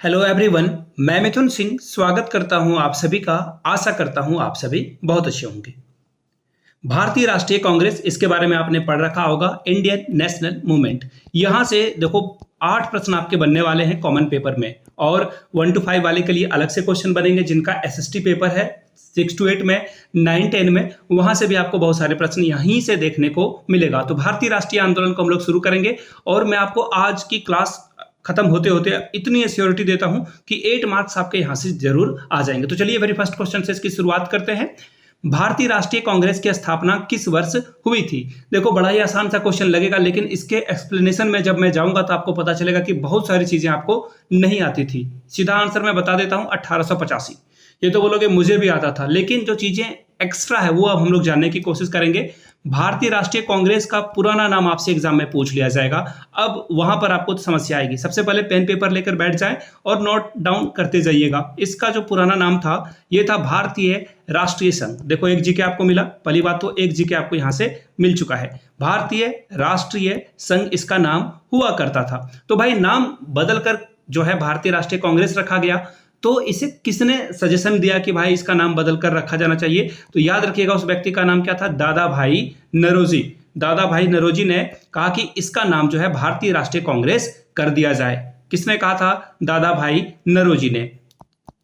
Hello everyone. मैं मिथुन सिंह स्वागत करता हूं आप सभी का। आशा करता हूं आप सभी बहुत अच्छे होंगे। भारतीय राष्ट्रीय कांग्रेस, इसके बारे में आपने पढ़ रखा होगा, इंडियन नेशनल मूवमेंट। यहां से देखो 8 प्रश्न आपके बनने वाले हैं कॉमन पेपर में, और 1 to 5 वाले के लिए अलग से क्वेश्चन बनेंगे जिनका एसएसटी पेपर है 6 to 8 में, 9 10 में, वहां से भी आपको बहुत सारे प्रश्न यहीं से देखने को मिलेगा। तो भारतीय राष्ट्रीय आंदोलन को हम लोग शुरू करेंगे, और मैं आपको आज की क्लास खत्म होते होते इतनी एश्योरिटी देता हूं कि 8 मार्क्स आपके यहां से जरूर आ जाएंगे। तो चलिए वेरी फर्स्ट क्वेश्चन से इसकी शुरुआत करते हैं। भारतीय राष्ट्रीय कांग्रेस की स्थापना किस वर्ष हुई थी? देखो बड़ा ही आसान सा क्वेश्चन लगेगा, लेकिन इसके एक्सप्लेनेशन में जब मैं जाऊंगा तो आपको पता चलेगा कि बहुत सारी चीजें आपको नहीं आती थी। सीधा आंसर मैं बता देता हूं, 1885। ये तो बोलोगे मुझे भी आता था, लेकिन जो चीजें एक्स्ट्रा है वो अब हम लोग जानने की कोशिश करेंगे। भारतीय राष्ट्रीय कांग्रेस का पुराना नाम आपसे एग्जाम में पूछ लिया जाएगा। अब वहां पर आपको तो समस्या आएगी। सबसे पहले पेन पेपर लेकर बैठ जाएं और नोट डाउन करते जाइएगा। इसका जो पुराना नाम था ये था भारतीय राष्ट्रीय संघ। देखो एक जीके आपको मिला, पहली बात तो एक जीके आपको यहां से मिल चुका है। भारतीय राष्ट्रीय संघ इसका नाम हुआ करता था। तो भाई नाम बदलकर जो है भारतीय राष्ट्रीय कांग्रेस रखा गया, तो इसे किसने सजेशन दिया कि भाई इसका नाम बदल कर रखा जाना चाहिए? तो याद रखिएगा उस व्यक्ति का नाम क्या था, दादा भाई नौरोजी। दादा भाई नौरोजी ने कहा कि इसका नाम जो है भारतीय राष्ट्रीय कांग्रेस कर दिया जाए। किसने कहा था? दादा भाई नौरोजी ने।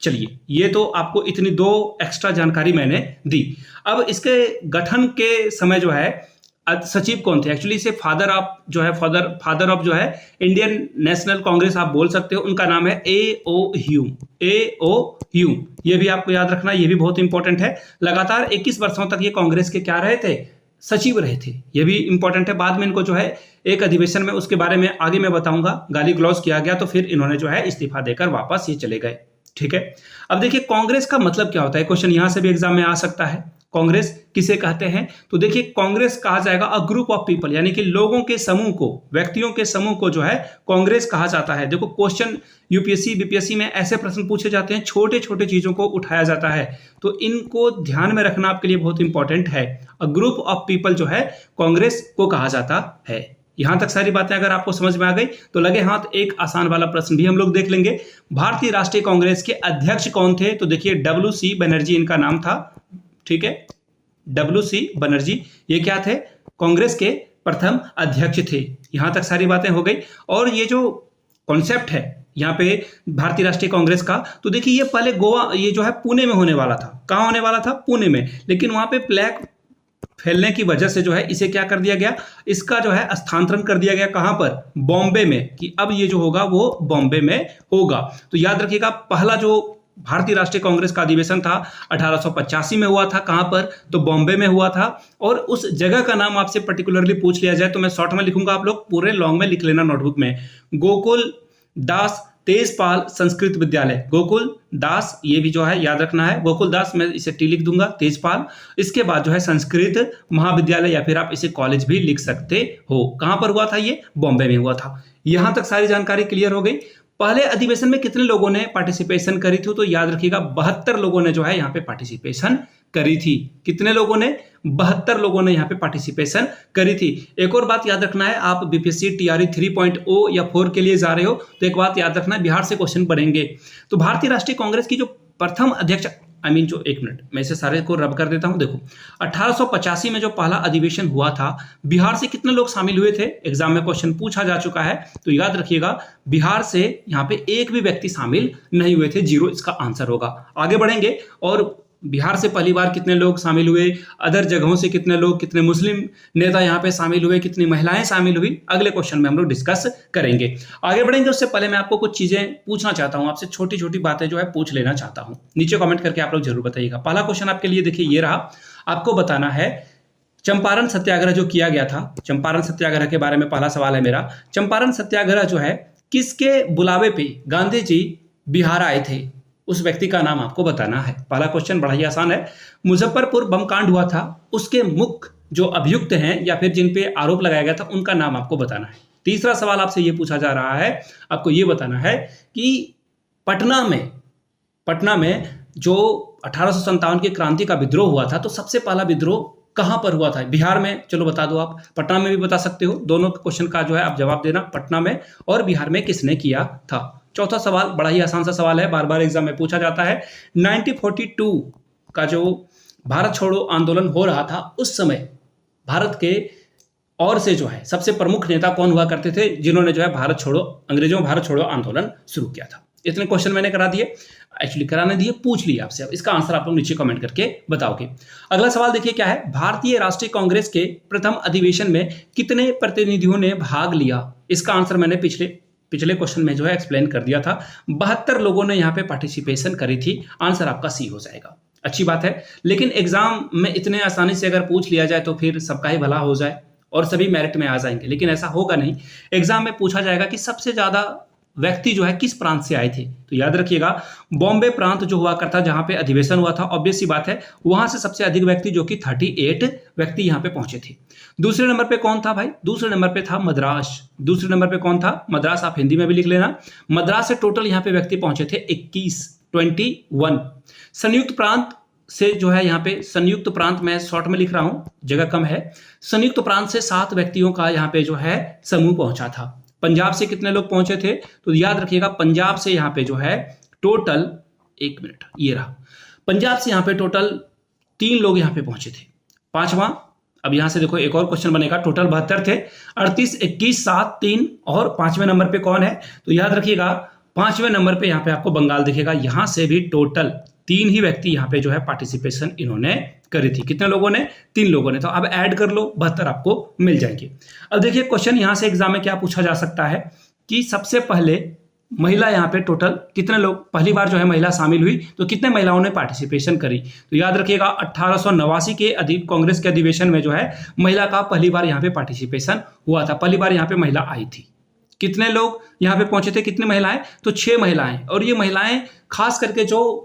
चलिए ये तो आपको इतनी 2 एक्स्ट्रा जानकारी मैंने दी। अब इसके गठन के समय जो है सचिव कौन थे? एक्चुअली इसे फादर ऑफ जो है फादर ऑफ जो है इंडियन नेशनल कांग्रेस आप बोल सकते हो। उनका नाम है ए.ओ. ह्यूम। ए.ओ. ह्यूम, ये भी आपको याद रखना, ये भी बहुत इंपॉर्टेंट है। लगातार 21 वर्षों तक ये कांग्रेस के क्या रहे थे? सचिव रहे थे। ये भी इंपॉर्टेंट है। बाद में इनको जो है एक अधिवेशन में, उसके बारे में आगे मैं बताऊंगा, गाली ग्लॉज किया गया, तो फिर इन्होंने जो है इस्तीफा देकर वापस ये चले गए। ठीक है। अब देखिए कांग्रेस का मतलब क्या होता है, क्वेश्चन यहां से भी एग्जाम में आ सकता है। कांग्रेस किसे कहते हैं? तो देखिए कांग्रेस कहा जाएगा अ ग्रुप ऑफ पीपल, यानी कि लोगों के समूह को, व्यक्तियों के समूह को जो है कांग्रेस कहा जाता है। देखो क्वेश्चन यूपीएससी बीपीएससी में ऐसे प्रश्न पूछे जाते हैं, छोटे छोटे चीजों को उठाया जाता है, तो इनको ध्यान में रखना आपके लिए बहुत इंपॉर्टेंट है। अ ग्रुप ऑफ पीपल जो है कांग्रेस को कहा जाता है। यहां तक सारी बातें अगर आपको समझ में आ गई तो लगे हाथ एक आसान वाला प्रश्न भी हम लोग देख लेंगे। भारतीय राष्ट्रीय कांग्रेस के अध्यक्ष कौन थे? तो देखिए डब्ल्यू.सी. बनर्जी इनका नाम था। ठीक है, डब्ल्यू.सी. बनर्जी ये क्या थे? कांग्रेस के प्रथम अध्यक्ष थे। यहां तक सारी बातें हो गई। और ये जो कॉन्सेप्ट है यहाँ पे भारतीय राष्ट्रीय कांग्रेस का, तो देखिए ये पहले गोवा, ये जो है पुणे में होने वाला था। कहां होने वाला था? पुणे में। लेकिन वहां पे प्लेग फैलने की वजह से जो है इसे क्या कर दिया गया, इसका जो है स्थानांतरण कर दिया गया। कहां पर? बॉम्बे में। कि अब ये जो होगा वो बॉम्बे में होगा। तो याद रखिएगा पहला जो भारतीय राष्ट्रीय कांग्रेस का अधिवेशन था 1885 में हुआ था। कहां पर? तो बॉम्बे में हुआ था। और उस जगह का नाम आपसे पर्टिकुलरली पूछ लिया जाए तो मैं शॉर्ट में लिखूंगा, आप लोग पूरे लॉन्ग में लिख लेना नोटबुक में। गोकुल दास तेजपाल संस्कृत विद्यालय। गोकुल दास, ये भी जो है याद रखना है, गोकुल दास, मैं इसे टी लिख दूंगा, तेजपाल। इसके बाद जो है संस्कृत महाविद्यालय, या फिर आप इसे कॉलेज भी लिख सकते हो। कहां पर हुआ था? ये बॉम्बे में हुआ था। यहां तक सारी जानकारी क्लियर हो गई। पहले अधिवेशन में कितने लोगों ने पार्टिसिपेशन करी थी? तो याद रखिएगा 72 लोगों ने जो है यहाँ पे पार्टिसिपेशन करी थी। कितने लोगों ने? 72 लोगों ने यहाँ पे पार्टिसिपेशन करी थी। एक और बात याद रखना है, आप बीपीएससी टीआरई 3.0 या 4 के लिए जा रहे हो तो एक बात याद रखना है, बिहार से क्वेश्चन बनेंगे। तो भारतीय राष्ट्रीय कांग्रेस की जो प्रथम अध्यक्ष, जो एक मिनट मैं इसे सारे को रब कर देता हूं। देखो 1885 में जो पहला अधिवेशन हुआ था, बिहार से कितने लोग शामिल हुए थे? एग्जाम में क्वेश्चन पूछा जा चुका है, तो याद रखिएगा बिहार से यहाँ पे एक भी व्यक्ति शामिल नहीं हुए थे। 0 इसका आंसर होगा। आगे बढ़ेंगे, और बिहार से पहली बार कितने लोग शामिल हुए, अदर जगहों से कितने लोग, कितने मुस्लिम नेता यहाँ पे शामिल हुए, कितनी महिलाएं शामिल हुई, अगले क्वेश्चन में हम लोग डिस्कस करेंगे। आगे बढ़ेंगे उससे पहले मैं आपको कुछ चीजें पूछना चाहता हूं, आपसे छोटी छोटी बातें जो है पूछ लेना चाहता हूं। नीचे कमेंट करके आप लोग जरूर बताइएगा। पहला क्वेश्चन आपके लिए देखिए ये रहा, आपको बताना है चंपारण सत्याग्रह जो किया गया था, चंपारण सत्याग्रह के बारे में पहला सवाल है मेरा। चंपारण सत्याग्रह जो है किसके बुलावे पे गांधी जी बिहार आए थे? उस व्यक्ति का नाम आपको बताना है। पहला क्वेश्चन बड़ा ही आसान है। मुजफ्फरपुर बम कांड हुआ था, उसके मुख्य जो अभियुक्त हैं या फिर जिन पे आरोप लगाया गया था उनका नाम आपको बताना है। तीसरा सवाल आपसे ये पूछा जा रहा है, आपको ये बताना है कि पटना में जो 1857 की क्रांति का विद्रोह हुआ था, तो सबसे पहला विद्रोह कहां पर हुआ था? बिहार में, चलो बता दो आप, पटना में भी बता सकते हो। दोनों क्वेश्चन का जो है आप जवाब देना, पटना में और बिहार में किसने किया था। चौथा सवाल बड़ा ही आसान सा सवाल है, बार बार एग्जाम में पूछा जाता है। 1942 का जो भारत छोड़ो आंदोलन हो रहा था, उस समय भारत के और से जो है सबसे प्रमुख नेता कौन हुआ करते थे, जिन्होंने जो है भारत छोड़ो, अंग्रेजों भारत छोड़ो आंदोलन शुरू किया था। इतने क्वेश्चन मैंने करा दिए, एक्चुअली कराने दिए, पूछ लिया आपसे। अब इसका आंसर आप लोग नीचे कमेंट करके बताओगे। अगला सवाल देखिए क्या है, भारतीय राष्ट्रीय कांग्रेस के प्रथम अधिवेशन में कितने प्रतिनिधियों ने भाग लिया? इसका आंसर मैंने पिछले क्वेश्चन में जो है एक्सप्लेन कर दिया था। 72 लोगों ने यहाँ पे पार्टिसिपेशन करी थी। आंसर आपका सी हो जाएगा। अच्छी बात है, लेकिन एग्जाम में इतने आसानी से अगर पूछ लिया जाए तो फिर सबका ही भला हो जाए और सभी मेरिट में आ जाएंगे, लेकिन ऐसा होगा नहीं। एग्जाम में पूछा जाएगा कि सबसे ज्यादा व्यक्ति जो है किस प्रांत से आए थे, तो याद रखिएगा बॉम्बे प्रांत जो हुआ करता, जहां पे अधिवेशन हुआ था, ऑब्वियस सी बात है, वहां से सबसे अधिक व्यक्ति जो कि 38 व्यक्ति यहां पे पहुंचे थे। दूसरे नंबर पे कौन था भाई? दूसरे नंबर पे था मद्रास। दूसरे नंबर पे कौन था? मद्रास। आप हिंदी में भी लिख लेना। मद्रास से टोटल यहां पे व्यक्ति पहुंचे थे 21। संयुक्त प्रांत से जो है यहाँ पे, संयुक्त प्रांत मैं शॉर्ट में लिख रहा हूं, जगह कम है। संयुक्त प्रांत से 7 व्यक्तियों का यहाँ पे जो है समूह पहुंचा था। पंजाब से कितने लोग पहुंचे थे? तो याद रखिएगा पंजाब से यहाँ पे जो है टोटल, एक मिनट, ये रहा, पंजाब से यहाँ पे टोटल 3 लोग यहाँ पे पहुंचे थे। पांचवा, अब यहां से देखो एक और क्वेश्चन बनेगा, टोटल 72 थे, 38, 21, 7, 3 और 5वें नंबर पे कौन है? तो याद रखिएगा 5वें नंबर पे यहाँ पे आपको बंगाल दिखेगा। यहां से भी टोटल 3 ही व्यक्ति यहाँ पे जो है पार्टिसिपेशन इन्होंने करी थी। कितने लोगों ने? 3 लोगों ने। तो अब ऐड कर लो, 72 आपको मिल जाएंगे। अब देखिए क्वेश्चन यहां से एग्जाम में क्या पूछा जा सकता है कि सबसे पहले महिला यहाँ पे टोटल कितने लोग, पहली बार जो है महिला शामिल हुई, तो कितने महिलाओं ने पार्टिसिपेशन करी? तो याद रखिएगा 1889 के कांग्रेस के अधिवेशन में जो है महिला का पहली बार यहाँ पे पार्टिसिपेशन हुआ था, पहली बार यहाँ पे महिला आई थी। कितने लोग यहाँ पे पहुंचे थे, कितने महिलाएं? तो 6 महिलाएं। और ये महिलाएं खास करके जो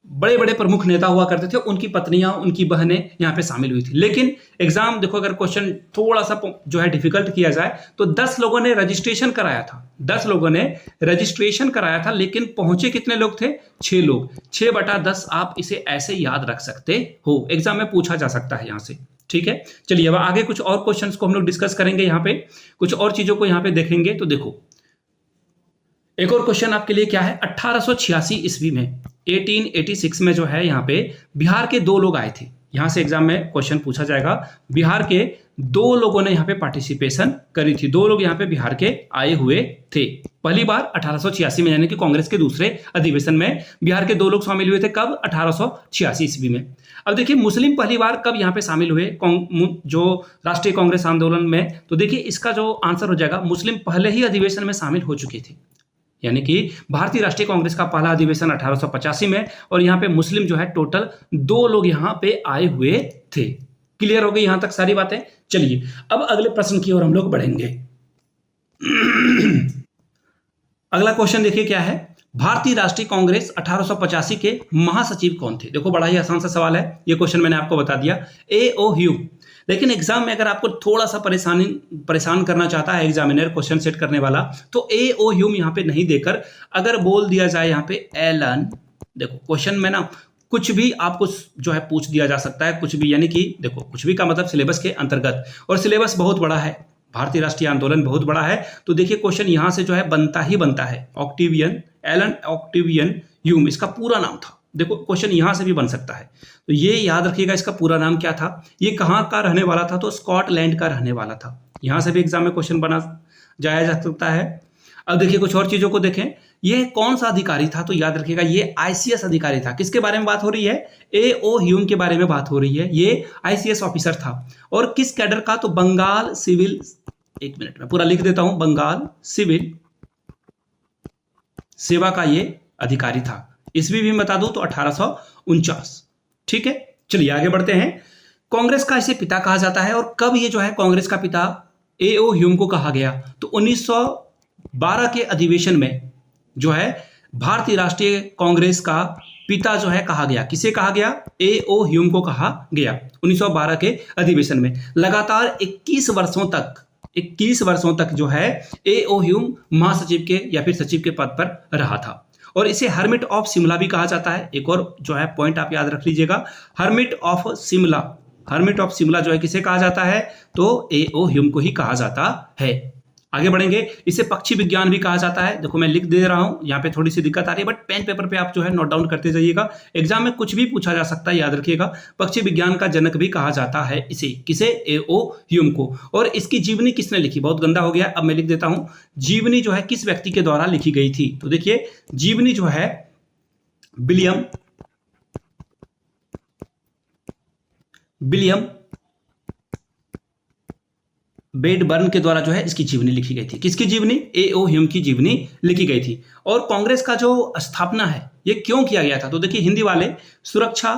बड़े बड़े प्रमुख नेता हुआ करते थे, उनकी पत्नियां, उनकी बहनें यहाँ पे शामिल हुई थी। लेकिन एग्जाम देखो, अगर क्वेश्चन थोड़ा सा जो है डिफिकल्ट किया जाए तो 10 लोगों ने रजिस्ट्रेशन कराया था, 10 लोगों ने रजिस्ट्रेशन कराया था, लेकिन पहुंचे कितने लोग थे? 6 लोग। 6/10 आप इसे ऐसे याद रख सकते हो, एग्जाम में पूछा जा सकता है यहाँ से। ठीक है, चलिए अब आगे कुछ और क्वेश्चंस को हम लोग डिस्कस करेंगे, यहाँ पे कुछ और चीजों को यहाँ पे देखेंगे। तो देखो एक और क्वेश्चन आपके लिए क्या है, 1886 ईस्वी में, 1886 में जो है यहाँ पे बिहार के 2 लोग आए थे। यहां से एग्जाम में क्वेश्चन पूछा जाएगा, बिहार के 2 लोगों ने यहाँ पे पार्टिसिपेशन करी थी। 2 लोग यहाँ पे बिहार के आए हुए थे पहली बार 1886 में, यानी कि कांग्रेस के दूसरे अधिवेशन में बिहार के 2 लोग शामिल हुए थे। कब? 1886 ईस्वी में। अब देखिए मुस्लिम पहली बार कब यहाँ पे शामिल हुए जो राष्ट्रीय कांग्रेस आंदोलन में? तो देखिए इसका जो आंसर हो जाएगा, मुस्लिम पहले ही अधिवेशन में शामिल हो चुके थे, यानी कि भारतीय राष्ट्रीय कांग्रेस का पहला अधिवेशन 1885 में, और यहाँ पे मुस्लिम जो है टोटल 2 लोग यहाँ पे आए हुए थे। क्लियर हो गई यहां तक सारी बातें? चलिए अब अगले प्रश्न की ओर हम लोग बढ़ेंगे। अगला क्वेश्चन देखिए क्या है, भारतीय राष्ट्रीय कांग्रेस 1885 के महासचिव कौन थे? देखो बड़ा ही आसान सा सवाल है, ये क्वेश्चन मैंने आपको बता दिया, A.O. ह्यूम। लेकिन एग्जाम में अगर आपको थोड़ा सा परेशान करना चाहता है एग्जामिनर, क्वेश्चन सेट करने वाला, तो A.O. ह्यूम यहाँ पे नहीं देकर अगर बोल दिया जाए यहाँ पे एलन, देखो क्वेश्चन में ना कुछ भी आपको जो है पूछ दिया जा सकता है, कुछ भी, यानी कि देखो कुछ भी का मतलब सिलेबस के अंतर्गत, और सिलेबस बहुत बड़ा है, भारतीय राष्ट्रीय आंदोलन बहुत बड़ा है। तो देखिए क्वेश्चन यहां से जो है बनता ही बनता है, एलन ऑक्टेवियन ह्यूम इसका पूरा नाम था। देखो क्वेश्चन यहां से भी बन सकता है, तो ये याद रखिएगा इसका पूरा नाम क्या था, ये कहां का रहने वाला था? तो स्कॉटलैंड का रहने वाला था। यहां से भी एग्जाम में क्वेश्चन बना जाया जा सकता है। अब देखिए कुछ और चीजों को देखें, ये कौन सा अधिकारी था? तो याद रखिएगा ये आईसीएस अधिकारी था। किसके बारे में बात हो रही है? A.O. ह्यूम के बारे में बात हो रही है। ये आईसीएस ऑफिसर था, और किस कैडर का? तो बंगाल सिविल, एक मिनट में पूरा लिख देता हूं, बंगाल सिविल सेवा का ये अधिकारी था। ईस्वी भी बता दूं तो 1849। ठीक है, चलिए आगे बढ़ते हैं। कांग्रेस का इसे पिता कहा जाता है, और कब ये जो है कांग्रेस का पिता A.O. ह्यूम को कहा गया? तो 1912 के अधिवेशन में जो है भारतीय राष्ट्रीय कांग्रेस का पिता जो है कहा गया। किसे कहा गया? A.O. ह्यूम को कहा गया 1912 के अधिवेशन में। लगातार 21 वर्षों तक जो है A.O. ह्यूम महासचिव के या फिर सचिव के पद पर रहा था, और इसे हर्मिट ऑफ शिमला भी कहा जाता है। एक और जो है पॉइंट आप याद रख लीजिएगा, hermit of Shimla hermit of Shimla जो है किसे कहा जाता है, तो A.O. ह्यूम को ही कहा जाता है। आगे बढ़ेंगे, इसे पक्षी विज्ञान भी कहा जाता है। देखो मैं लिख दे रहा हूं, यहाँ पे थोड़ी सी दिक्कत आ रही है, बट पेन पेपर पे आप जो है नोट डाउन करते जाइएगा, एग्जाम में कुछ भी पूछा जा सकता है, याद रखिएगा। पक्षी विज्ञान का जनक भी कहा जाता है इसे, किसे, A.O. ह्यूम को। और इसकी जीवनी किसने लिखी, बहुत गंदा हो गया, अब मैं लिख देता हूं, जीवनी जो है किस व्यक्ति के द्वारा लिखी गई थी। तो देखिए जीवनी जो है विलियम बेडबर्न के द्वारा जो है इसकी जीवनी लिखी गई थी। किसकी जीवनी, A.O. ह्यूम की जीवनी लिखी गई थी। और कांग्रेस का जो स्थापना है ये क्यों किया गया था, तो देखिए हिंदी वाले सुरक्षा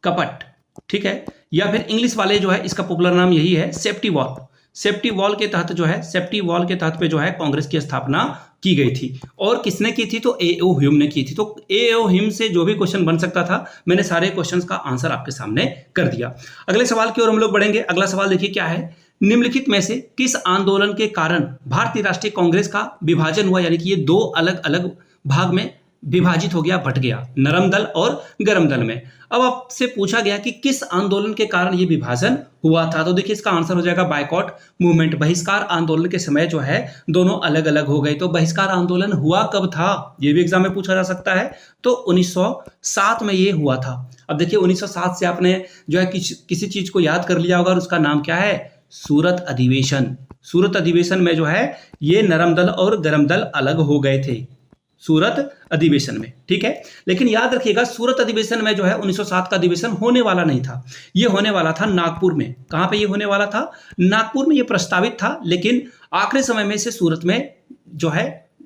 कपट, ठीक है, या फिर इंग्लिश वाले जो है इसका पॉपुलर नाम यही है सेफ्टी वॉल। सेफ्टी वॉल के तहत जो है, सेफ्टी वॉल के तहत पे जो है कांग्रेस की स्थापना की गई थी। और किसने की थी, तो A.O. ह्यूम ने की थी। तो A.O. ह्यूम से जो भी क्वेश्चन बन सकता था, मैंने सारे क्वेश्चंस का आंसर आपके सामने कर दिया। अगले सवाल की ओर हम लोग बढ़ेंगे। अगला सवाल देखिए क्या है, निम्नलिखित में से किस आंदोलन के कारण भारतीय राष्ट्रीय कांग्रेस का विभाजन हुआ, यानी कि ये दो अलग अलग भाग में विभाजित हो गया, बट गया, नरम दल और गरम दल में। अब आपसे पूछा गया कि किस आंदोलन के कारण यह विभाजन हुआ था, तो देखिए इसका आंसर हो जाएगा बायकॉट मूवमेंट। बहिष्कार आंदोलन के समय जो है दोनों अलग अलग हो गए। तो बहिष्कार आंदोलन हुआ कब था, यह भी एग्जाम में पूछा जा सकता है, तो 1907 में यह हुआ था। अब देखिए 1907 से आपने जो है किसी चीज को याद कर लिया होगा, और उसका नाम क्या है, सूरत अधिवेशन। सूरत अधिवेशन में जो है ये नरम दल और गरम दल अलग हो गए थे, सूरत अधिवेशन में, ठीक है। लेकिन याद रखिएगा सूरत अधिवेशन में जो है 1907 का अधिवेशन होने वाला नहीं था, ये होने वाला था नागपुर में। कहां पे ये होने वाला था, नागपुर में ये प्रस्तावित था, लेकिन आखिरी समय में इसे सूरत में जो है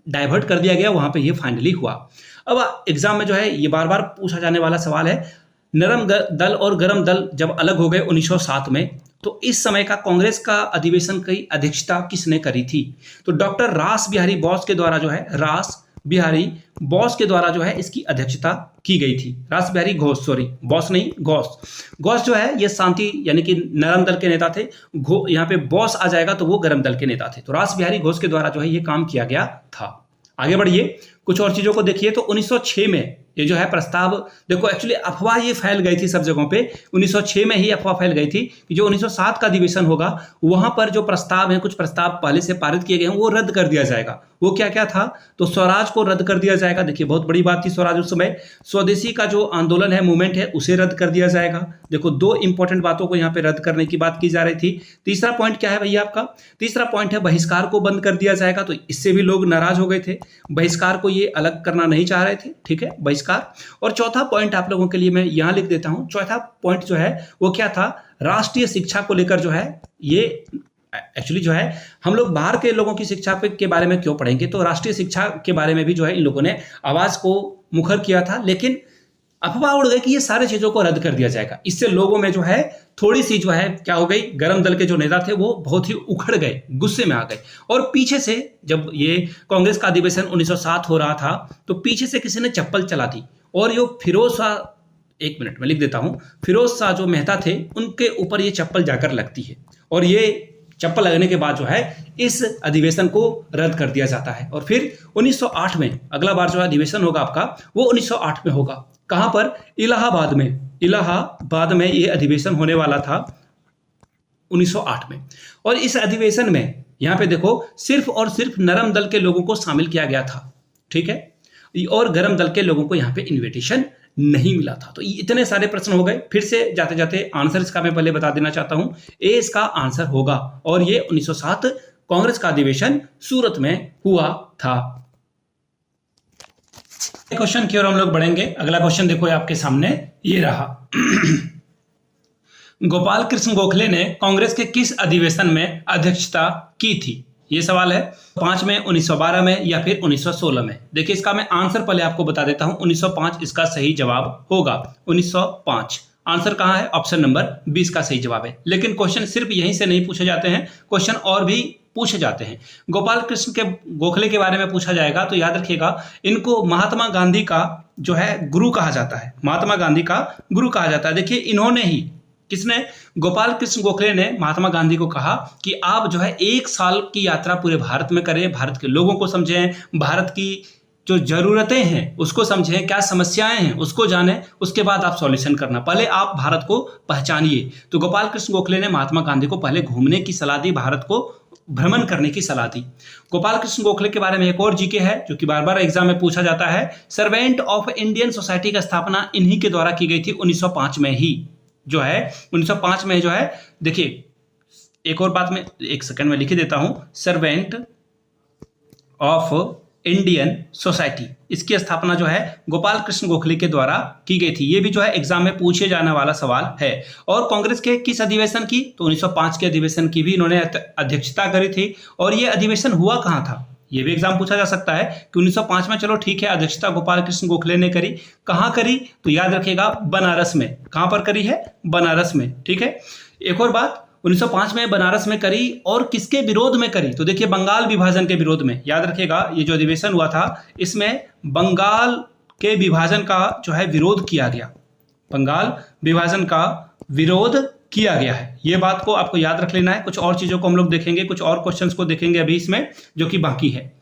डाइवर्ट कर दिया गया, वहां पे ये फाइनली हुआ। अब एग्जाम में जो है ये बार बार पूछा जाने वाला सवाल है, नरम दल और गरम दल जब अलग हो गए 1907 में, तो इस समय का कांग्रेस का अधिवेशन की अध्यक्षता किसने करी थी, तो डॉक्टर रास बिहारी बोस के द्वारा जो है, रास बिहारी बोस के द्वारा जो है इसकी अध्यक्षता की गई थी। रास बिहारी घोष, सॉरी बॉस नहीं, घोष जो है ये शांति यानी कि नरम दल के नेता थे। यहाँ पे बॉस आ जाएगा तो वो गरम दल के नेता थे। तो रास बिहारी घोष के द्वारा जो है ये काम किया गया था। आगे बढ़िए, कुछ और चीजों को देखिए। तो 1906 में ये जो है प्रस्ताव, देखो एक्चुअली अफवाह ये फैल गई थी सब जगहों पे, 1906 में ही अफवाह फैल गई थी कि जो 1907 का अधिवेशन होगा वहां पर जो प्रस्ताव है, कुछ प्रस्ताव पहले से पारित किए गए हैं, वो रद्द कर दिया जाएगा। वो क्या क्या था, तो स्वराज को रद्द कर दिया जाएगा। देखिए बहुत बड़ी बात थी स्वराज उस समय। स्वदेशी का जो आंदोलन है, मूवमेंट है, उसे रद्द कर दिया जाएगा। देखो दो इंपॉर्टेंट बातों को यहाँ पे रद्द करने की बात की जा रही थी। तीसरा पॉइंट क्या है भैया आपका, तीसरा पॉइंट है बहिष्कार को बंद कर दिया जाएगा। तो इससे भी लोग नाराज हो गए थे, बहिष्कार को ये अलग करना नहीं चाह रहे थे, ठीक है, बहिष्कार। और चौथा पॉइंट आप लोगों के लिए मैं यहां लिख देता हूं, चौथा पॉइंट जो है वो क्या था, राष्ट्रीय शिक्षा को लेकर जो है ये एक्चुअली जो है हम लोग बाहर के लोगों की शिक्षा के बारे में क्यों पढ़ेंगे, तो राष्ट्रीय शिक्षा के बारे में भी जो है इन लोगों ने आवाज को मुखर किया था, लेकिन अफवाह उड़ गई कि ये सारे चीजों को रद्द कर दिया जाएगा। इससे लोगों में जो है थोड़ी सी जो है क्या हो गई, गरम दल के जो नेता थे वो बहुत ही उखड़ गए, गुस्से में आ गए। और पीछे से जब ये कांग्रेस का अधिवेशन 1907 हो रहा था, तो पीछे से किसी ने चप्पल चला दी, और ये फिरोज शाह, एक मिनट में लिख देता हूं, फिरोज शाह जो मेहता थे उनके ऊपर ये चप्पल जाकर लगती है, और ये चप्पल लगने के बाद जो है इस अधिवेशन को रद्द कर दिया जाता है। और फिर 1908 में अगला बार जो अधिवेशन होगा आपका वो 1908 में होगा। कहां पर, इलाहाबाद में। इलाहाबाद में ये अधिवेशन होने वाला था 1908 में। और इस अधिवेशन में यहां पे देखो सिर्फ और सिर्फ नरम दल के लोगों को शामिल किया गया था, ठीक है, और गरम दल के लोगों को यहां पे इनविटेशन नहीं मिला था। तो इतने सारे प्रश्न हो गए। फिर से जाते जाते आंसर इसका मैं पहले बता देना चाहता हूं, ए इसका आंसर होगा, और ये 1907 कांग्रेस का अधिवेशन सूरत में हुआ था। क्वेश्चन की ओर हम लोग बढ़ेंगे। अगला क्वेश्चन देखो आपके सामने ये रहा। गोपाल कृष्ण गोखले ने कांग्रेस के किस अधिवेशन में अध्यक्षता की थी, ये सवाल है। 5 में, 1912 में, या फिर 1916 में। देखिए इसका मैं आंसर पहले आपको बता देता हूं, 1905 इसका सही जवाब होगा। 1905 आंसर कहां है, ऑप्शन नंबर 20 का सही जवाब है। लेकिन क्वेश्चन सिर्फ यहीं से नहीं पूछे जाते हैं, क्वेश्चन और भी पूछे जाते हैं। गोपाल कृष्ण के गोखले के बारे में पूछा जाएगा तो याद रखिएगा इनको महात्मा गांधी का जो है गुरु कहा जाता है, महात्मा गांधी का गुरु कहा जाता है। देखिए इन्होंने ही, किसने, गोपाल कृष्ण गोखले ने महात्मा गांधी को कहा कि आप जो है 1 साल की यात्रा पूरे भारत में करें, भारत के लोगों को समझें, भारत की जो जरूरतें हैं उसको समझें, क्या समस्याएं हैं उसको जानें, उसके बाद आप सॉल्यूशन करना। पहले आप भारत को पहचानिए। तो गोपाल कृष्ण गोखले ने महात्मा गांधी को पहले घूमने की सलाह दी, भारत को भ्रमण करने की सलाह दी। गोपाल कृष्ण गोखले के बारे में एक और जीके है जो कि बार बार एग्जाम में पूछा जाता है। सर्वेंट ऑफ इंडियन सोसाइटी की स्थापना इन्हीं के द्वारा की गई थी 1905 में ही, जो है 1905 में जो है। देखिए एक और बात मैं एक सेकंड में लिख देता हूं, सर्वेंट ऑफ इंडियन सोसाइटी, इसकी स्थापना जो है गोपाल कृष्ण गोखले के द्वारा की गई थी। ये भी जो है एग्जाम में पूछे जाने वाला सवाल है। और कांग्रेस के किस अधिवेशन की, तो 1905 के अधिवेशन की भी इन्होंने अध्यक्षता करी थी। और ये अधिवेशन हुआ कहाँ था, ये भी एग्जाम पूछा जा सकता है कि 1905 में, चलो ठीक है, अध्यक्षता गोपाल कृष्ण गोखले ने करी। कहाँ करी, तो याद रखिएगा बनारस में। कहाँ पर करी है, बनारस में, ठीक है। एक और बात, 1905 में बनारस में करी और किसके विरोध में करी, तो देखिए बंगाल विभाजन के विरोध में। याद रखिएगा ये जो अधिवेशन हुआ था इसमें बंगाल के विभाजन का जो है विरोध किया गया, बंगाल विभाजन का विरोध किया गया है। ये बात को आपको याद रख लेना है। कुछ और चीजों को हम लोग देखेंगे, कुछ और क्वेश्चंस को देखेंगे अभी इसमें जो कि बाकी है।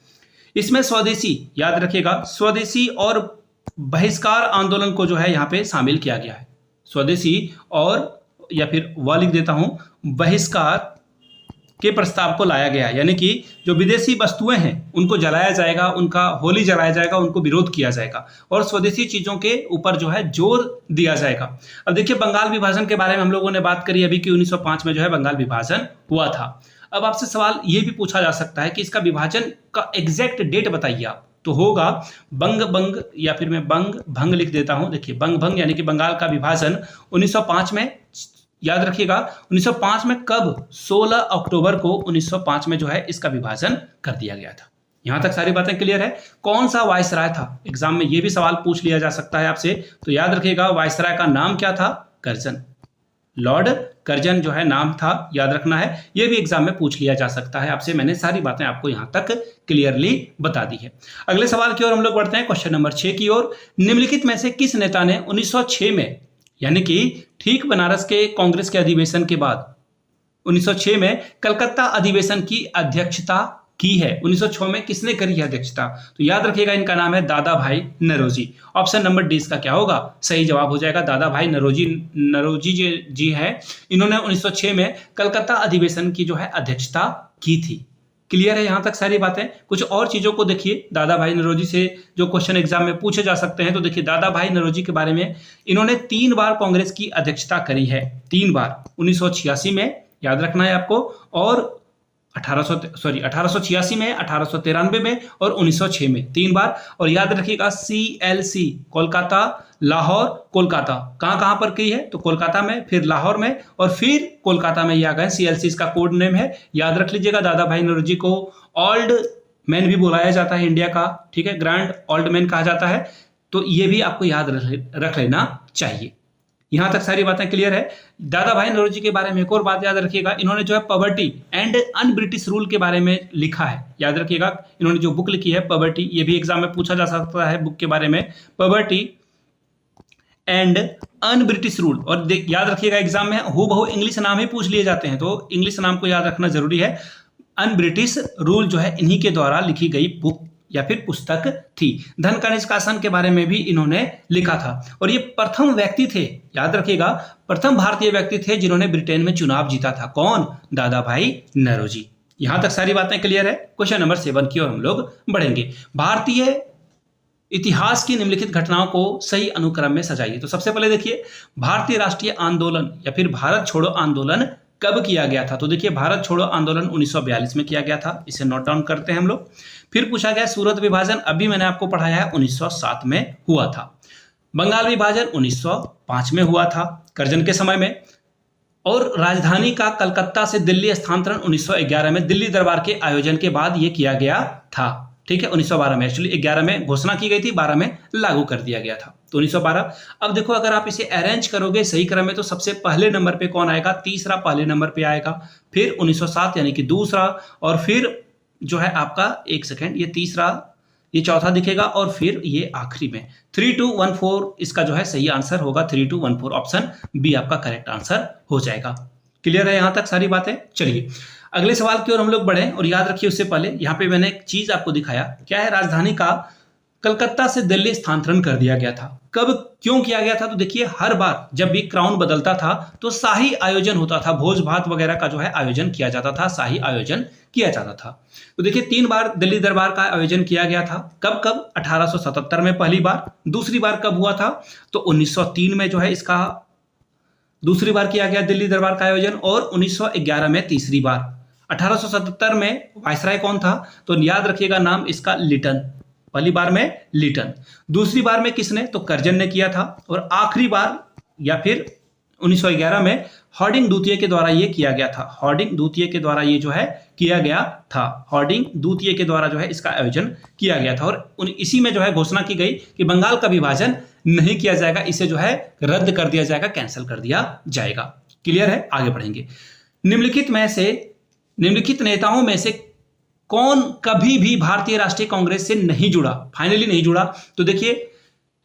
इसमें स्वदेशी, याद रखिएगा स्वदेशी और बहिष्कार आंदोलन को जो है यहाँ पे शामिल किया गया है। स्वदेशी और, या फिर वह लिख देता हूं, बहिष्कार के प्रस्ताव को लाया गया, यानी कि जो विदेशी वस्तुएं हैं उनको जलाया जाएगा, उनका होली जलाया जाएगा, उनको विरोध किया जाएगा और स्वदेशी चीजों के ऊपर जो है जोर दिया जाएगा। अब देखिए बंगाल विभाजन के बारे में हम लोगों ने बात करी अभी कि 1905 में जो है बंगाल विभाजन हुआ था। अब आपसे सवाल ये भी पूछा जा सकता है कि इसका विभाजन का एग्जैक्ट डेट बताइए आप, तो होगा बंग बंग, या फिर मैं बंग भंग लिख देता हूं। देखिए बंग भंग यानी कि बंगाल का विभाजन 1905 में, याद रखिएगा 1905 में कब, 16 अक्टूबर को 1905 में जो है इसका विभाजन कर दिया गया था। यहां तक सारी बातें क्लियर है। कौन सा वायसराय था, एग्जाम में यह भी सवाल पूछ लिया जा सकता है आपसे, तो याद रखिएगा वायसराय का नाम क्या था, कर्जन, लॉर्ड कर्जन जो है नाम था, याद रखना है। यह भी एग्जाम में पूछ लिया जा सकता है आपसे। मैंने सारी बातें आपको यहां तक क्लियरली बता दी है। अगले सवाल की ओर हम लोग बढ़ते हैं, क्वेश्चन नंबर 6 की ओर। निम्नलिखित में से किस नेता ने 1906 में, यानी कि ठीक बनारस के कांग्रेस के अधिवेशन के बाद 1906 में कलकत्ता अधिवेशन की अध्यक्षता की है। 1906 में किसने करी है अध्यक्षता, तो याद रखिएगा इनका नाम है दादा भाई नौरोजी। ऑप्शन नंबर डी इसका क्या होगा, सही जवाब हो जाएगा दादा भाई नौरोजी जी है। इन्होंने 1906 में कलकत्ता अधिवेशन की जो है अध्यक्षता की थी। क्लियर है यहां तक सारी बातें। कुछ और चीजों को देखिए, दादा भाई नौरोजी से जो क्वेश्चन एग्जाम में पूछे जा सकते हैं, तो देखिए दादा भाई नौरोजी के बारे में, इन्होंने 3 बार कांग्रेस की अध्यक्षता करी है, 3 बार, 1986 में, याद रखना है आपको, और 1886 में, 1893 में और 1906 में, 3 बार। और याद रखिएगा CLC, कोलकाता, लाहौर, कोलकाता, कहां पर की है, तो कोलकाता में, फिर लाहौर में और फिर कोलकाता में ये आ गए। CLC इसका कोड नेम है, याद रख लीजिएगा। दादा भाई नौरोजी को ओल्ड मैन भी बुलाया जाता है इंडिया का, ठीक है, ग्रैंड ओल्ड मैन कहा जाता है, तो ये भी आपको याद रख लेना चाहिए। यहां तक सारी बातें क्लियर है। दादा भाई नौरोजी के बारे में एक और बात याद रखिएगा, इन्होंने जो है poverty and un British rule के बारे में लिखा है। याद रखिएगा इन्होंने जो बुक लिखी है पॉवर्टी, ये भी एग्जाम में पूछा जा सकता है बुक के बारे में, poverty and un British rule. और याद रखिएगा एग्जाम में हूबहू इंग्लिश नाम ही पूछ लिए जाते हैं, तो इंग्लिश नाम को याद रखना जरूरी है। अन ब्रिटिश रूल जो है इन्हीं के द्वारा लिखी गई बुक या फिर पुस्तक थी। धन का निष्कासन के बारे में भी इन्होंने लिखा था। और ये प्रथम व्यक्ति थे, याद रखिएगा, प्रथम भारतीय व्यक्ति थे जिन्होंने ब्रिटेन में चुनाव जीता था। कौन, दादा भाई नौरोजी। यहां तक सारी बातें क्लियर है। क्वेश्चन नंबर 7 की ओर हम लोग बढ़ेंगे। भारतीय इतिहास की निम्नलिखित घटनाओं को सही अनुक्रम में सजाइए। तो सबसे पहले देखिए भारतीय राष्ट्रीय आंदोलन या फिर भारत छोड़ो आंदोलन कब किया गया था, तो देखिए भारत छोड़ो आंदोलन 1942 में किया गया था, इसे नोट डाउन करते हैं हम लोग। फिर पूछा गया सूरत विभाजन, अभी मैंने आपको पढ़ाया है 1907 में हुआ था। बंगाल विभाजन 1905 में हुआ था कर्जन के समय में। और राजधानी का कलकत्ता से दिल्ली स्थानांतरण 1911 में दिल्ली दरबार के आयोजन के बाद यह किया गया था, ठीक है। 1912 में, एक्चुअली 11 में घोषणा की गई थी, 12 में लागू कर दिया गया था, तो 1912। अब देखो अगर आप इसे अरेंज करोगे सही क्रम में तो सबसे पहले नंबर पे कौन आएगा, तीसरा पहले नंबर पे आएगा, फिर 1907 यानी कि दूसरा, और फिर जो है आपका, एक सेकेंड, ये तीसरा, ये चौथा दिखेगा, और फिर ये आखिरी में 3214 इसका जो है सही आंसर होगा। 3214 ऑप्शन बी आपका करेक्ट आंसर हो जाएगा। क्लियर है यहां तक सारी बातें। चलिए अगले सवाल की ओर हम लोग बढ़े। और याद रखिए उससे पहले यहाँ पे मैंने एक चीज आपको दिखाया, क्या है, राजधानी का कलकत्ता से दिल्ली स्थानांतरण कर दिया गया था। कब क्यों किया गया था? तो देखिए, हर बार जब भी क्राउन बदलता था तो शाही आयोजन होता था, भोज भात वगैरह का जो है आयोजन किया जाता था, शाही आयोजन किया जाता था। तो देखिए 3 बार दिल्ली दरबार का आयोजन किया गया था। कब कब? 1877 में पहली बार। दूसरी बार कब हुआ था? तो 1903 में जो है इसका दूसरी बार किया गया दिल्ली दरबार का आयोजन, और 1911 में तीसरी बार। 1877 में वायसराय कौन था? तो याद रखिएगा नाम इसका, लिटन। पहली बार में लिटन, दूसरी बार में किसने? तो कर्जन ने किया था, और आखिरी बार या फिर 1911 में हॉर्डिंग द्वितीय के द्वारा ये किया गया था। हॉर्डिंग द्वितीय के द्वारा ये जो है किया गया था। हॉर्डिंग द्वितीय के द्वारा जो है इसका आयोजन किया गया था, और इसी में जो है घोषणा की गई कि बंगाल का विभाजन नहीं किया जाएगा, इसे जो है रद्द कर दिया जाएगा, कैंसिल कर दिया जाएगा। क्लियर है? आगे बढ़ेंगे। निम्नलिखित नेताओं में से कौन कभी भी भारतीय राष्ट्रीय कांग्रेस से नहीं जुड़ा? फाइनली नहीं जुड़ा। तो देखिए,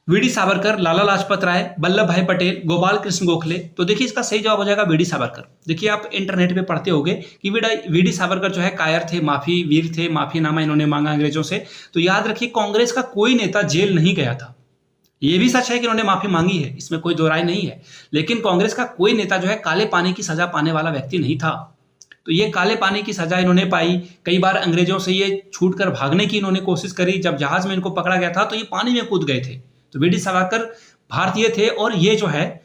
वीडी सावरकर, लाला लाजपत राय, वल्लभ भाई पटेल, गोपाल कृष्ण गोखले। तो देखिए इसका सही जवाब हो जाएगा वीडी सावरकर। देखिए आप इंटरनेट पे पढ़ते होंगे कि वीडी सावरकर जो है कायर थे, माफी वीर थे, माफीनामा इन्होंने मांगा अंग्रेजों से। तो याद रखिए, कांग्रेस का कोई नेता जेल नहीं गया था। ये भी सच है कि इन्होंने माफी मांगी है, इसमें कोई दो राय नहीं है, लेकिन कांग्रेस का कोई नेता जो है काले पानी की सजा पाने वाला व्यक्ति नहीं था। तो ये काले पानी की सजा इन्होंने पाई। कई बार अंग्रेजों से ये छूटकर भागने की इन्होंने कोशिश करी। जब जहाज में इनको पकड़ा गया था तो ये पानी में कूद गए थे। तो वीडी सावरकर भारतीय थे, और ये जो है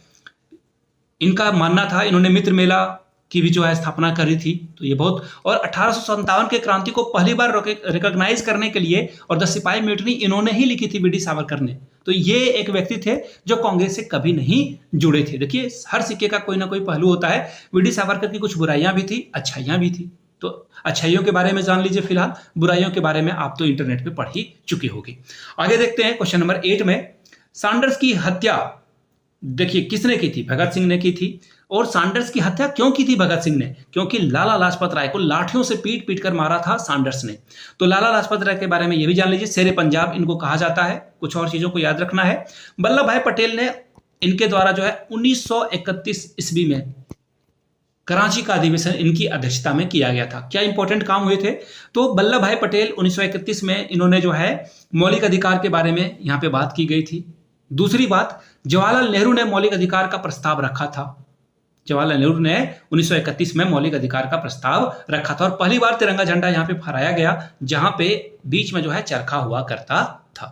इनका मानना था, इन्होंने मित्र मेला की भी जो है स्थापना करी थी। तो ये बहुत, और 1857 के क्रांति को पहली बार रिकॉग्नाइज करने के लिए और द सिपाही म्यूटनी इन्होंने ही लिखी थी, वीडी सावरकर ने। तो ये एक व्यक्ति थे जो कांग्रेस से कभी नहीं जुड़े थे। देखिए हर सिक्के का कोई ना कोई पहलू होता है। वीडी सावरकर की कुछ बुराइयां भी थी, अच्छाइयां भी थी। तो अच्छाइयों के बारे में जान लीजिए फिलहाल, बुराइयों के बारे में आप तो इंटरनेट पे पढ़ ही चुके होंगे। आगे देखते हैं क्वेश्चन नंबर 8 में। सैंडर्स की हत्या देखिए किसने की थी? भगत सिंह ने की थी। और सैंडर्स की हत्या क्यों की थी भगत सिंह ने? क्योंकि लाला लाजपत राय को लाठियों से पीट पीट कर मारा था सैंडर्स ने। तो लाला लाजपत राय के बारे में यह भी जान लीजिए, शेरे पंजाब इनको कहा जाता है। कुछ और चीजों को याद रखना है। वल्लभ भाई पटेल ने इनके द्वारा जो है 1931 ईस्वी में कराची का अधिवेशन इनकी अध्यक्षता में किया गया था। क्या इंपॉर्टेंट काम हुए थे? तो वल्लभ भाई पटेल 1931 में इन्होंने जो है मौलिक अधिकार के बारे में यहां पे बात की गई थी। दूसरी बात, जवाहरलाल नेहरू ने मौलिक अधिकार का प्रस्ताव रखा था। जवाहरलाल नेहरू ने 1931 में मौलिक अधिकार का प्रस्ताव रखा था, और पहली बार तिरंगा झंडा यहां पे फहराया गया, जहां पे बीच में जो है चरखा हुआ करता था।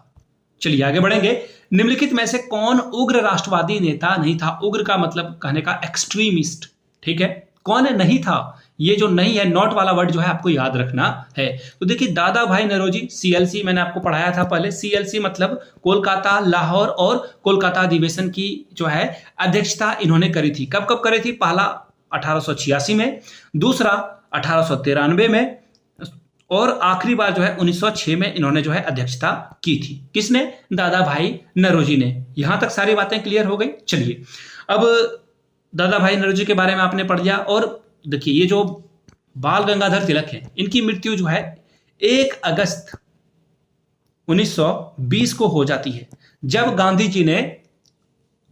चलिए आगे बढ़ेंगे। निम्नलिखित में से कौन उग्र राष्ट्रवादी नेता नहीं था? उग्र का मतलब कहने का एक्सट्रीमिस्ट, ठीक है। कौन नहीं था? ये जो नहीं है, नॉट वाला वर्ड जो है आपको याद रखना है। तो देखिए दादा भाई नौरोजी, सीएलसी मैंने आपको पढ़ाया था पहले। सीएलसी मतलब कोलकाता, लाहौर और कोलकाता अधिवेशन की जो है अध्यक्षता इन्होंने करी थी। कब कब करी थी? पहला 1886 में, दूसरा 1893 में, और आखिरी बार जो है 1906 में इन्होंने जो है अध्यक्षता की थी। किसने? दादा भाई नौरोजी ने। यहां तक सारी बातें क्लियर हो गई। चलिए अब दादा भाई नौरोजी के बारे में आपने पढ़ लिया। और देखिए ये जो बाल गंगाधर तिलक हैं, इनकी मृत्यु जो है 1 अगस्त 1920 को हो जाती है। जब गांधी जी ने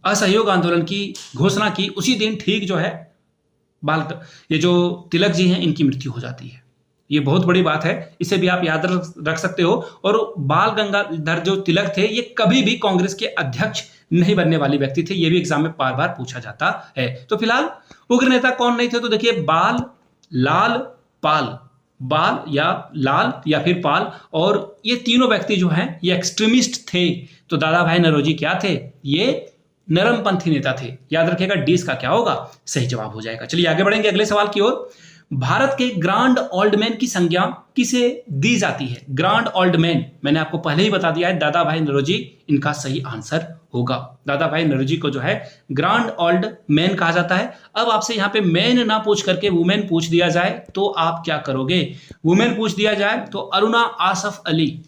असहयोग आंदोलन की घोषणा की, उसी दिन ठीक जो है ये जो तिलक जी हैं इनकी मृत्यु हो जाती है। ये बहुत बड़ी बात है, इसे भी आप याद रख सकते हो। और बाल गंगाधर जो तिलक थे, ये कभी भी कांग्रेस के अध्यक्ष नहीं बनने वाले व्यक्ति थे। ये भी एग्जाम में बार बार पूछा जाता है। तो फिलहाल उग्र नेता कौन नहीं थे? तो देखिए बाल, लाल, पाल, बाल या लाल या फिर पाल, और ये तीनों व्यक्ति जो हैं ये एक्सट्रीमिस्ट थे। तो दादा भाई नौरोजी क्या थे? ये नरमपंथी नेता थे। याद रखिएगा डी इसका क्या होगा? सही जवाब हो जाएगा। चलिए आगे बढ़ेंगे अगले सवाल की ओर। भारत के ग्रांड ओल्ड मैन की संज्ञा किसे दी जाती है? ग्रांड ओल्ड मैन मैंने आपको पहले ही बता दिया है, दादा भाई नौरोजी इनका सही आंसर होगा। दादा भाई नौरोजी को जो है ग्रांड ओल्ड मैन कहा जाता है। अब आपसे यहाँ पे मैन ना पूछ करके वुमेन पूछ दिया जाए तो आप क्या करोगे? वुमेन पूछ दिया जाए तो अरुणा आसफ अली,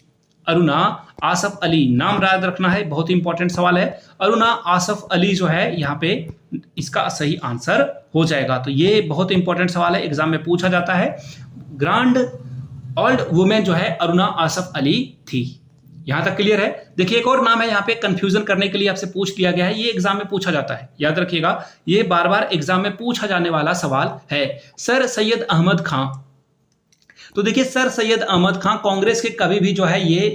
अरुणा आसफ अली नाम याद रखना है, बहुत ही इंपॉर्टेंट सवाल है। अरुणा आसफ अली जो है यहाँ पे इसका सही आंसर हो जाएगा। तो ये बहुत इंपॉर्टेंट सवाल है, एग्जाम में पूछा जाता है। ग्रांड ओल्ड वुमेन जो है अरुणा आसफ अली थी। यहां तक क्लियर है? देखिए एक और नाम है यहाँ पे, कंफ्यूजन करने के लिए आपसे पूछ लिया गया है, ये एग्जाम में पूछा जाता है, याद रखिएगा, ये बार बार एग्जाम में पूछा जाने वाला सवाल है। सर सैयद अहमद खां। तो देखिए सर सैयद अहमद खां कांग्रेस के कभी भी जो है ये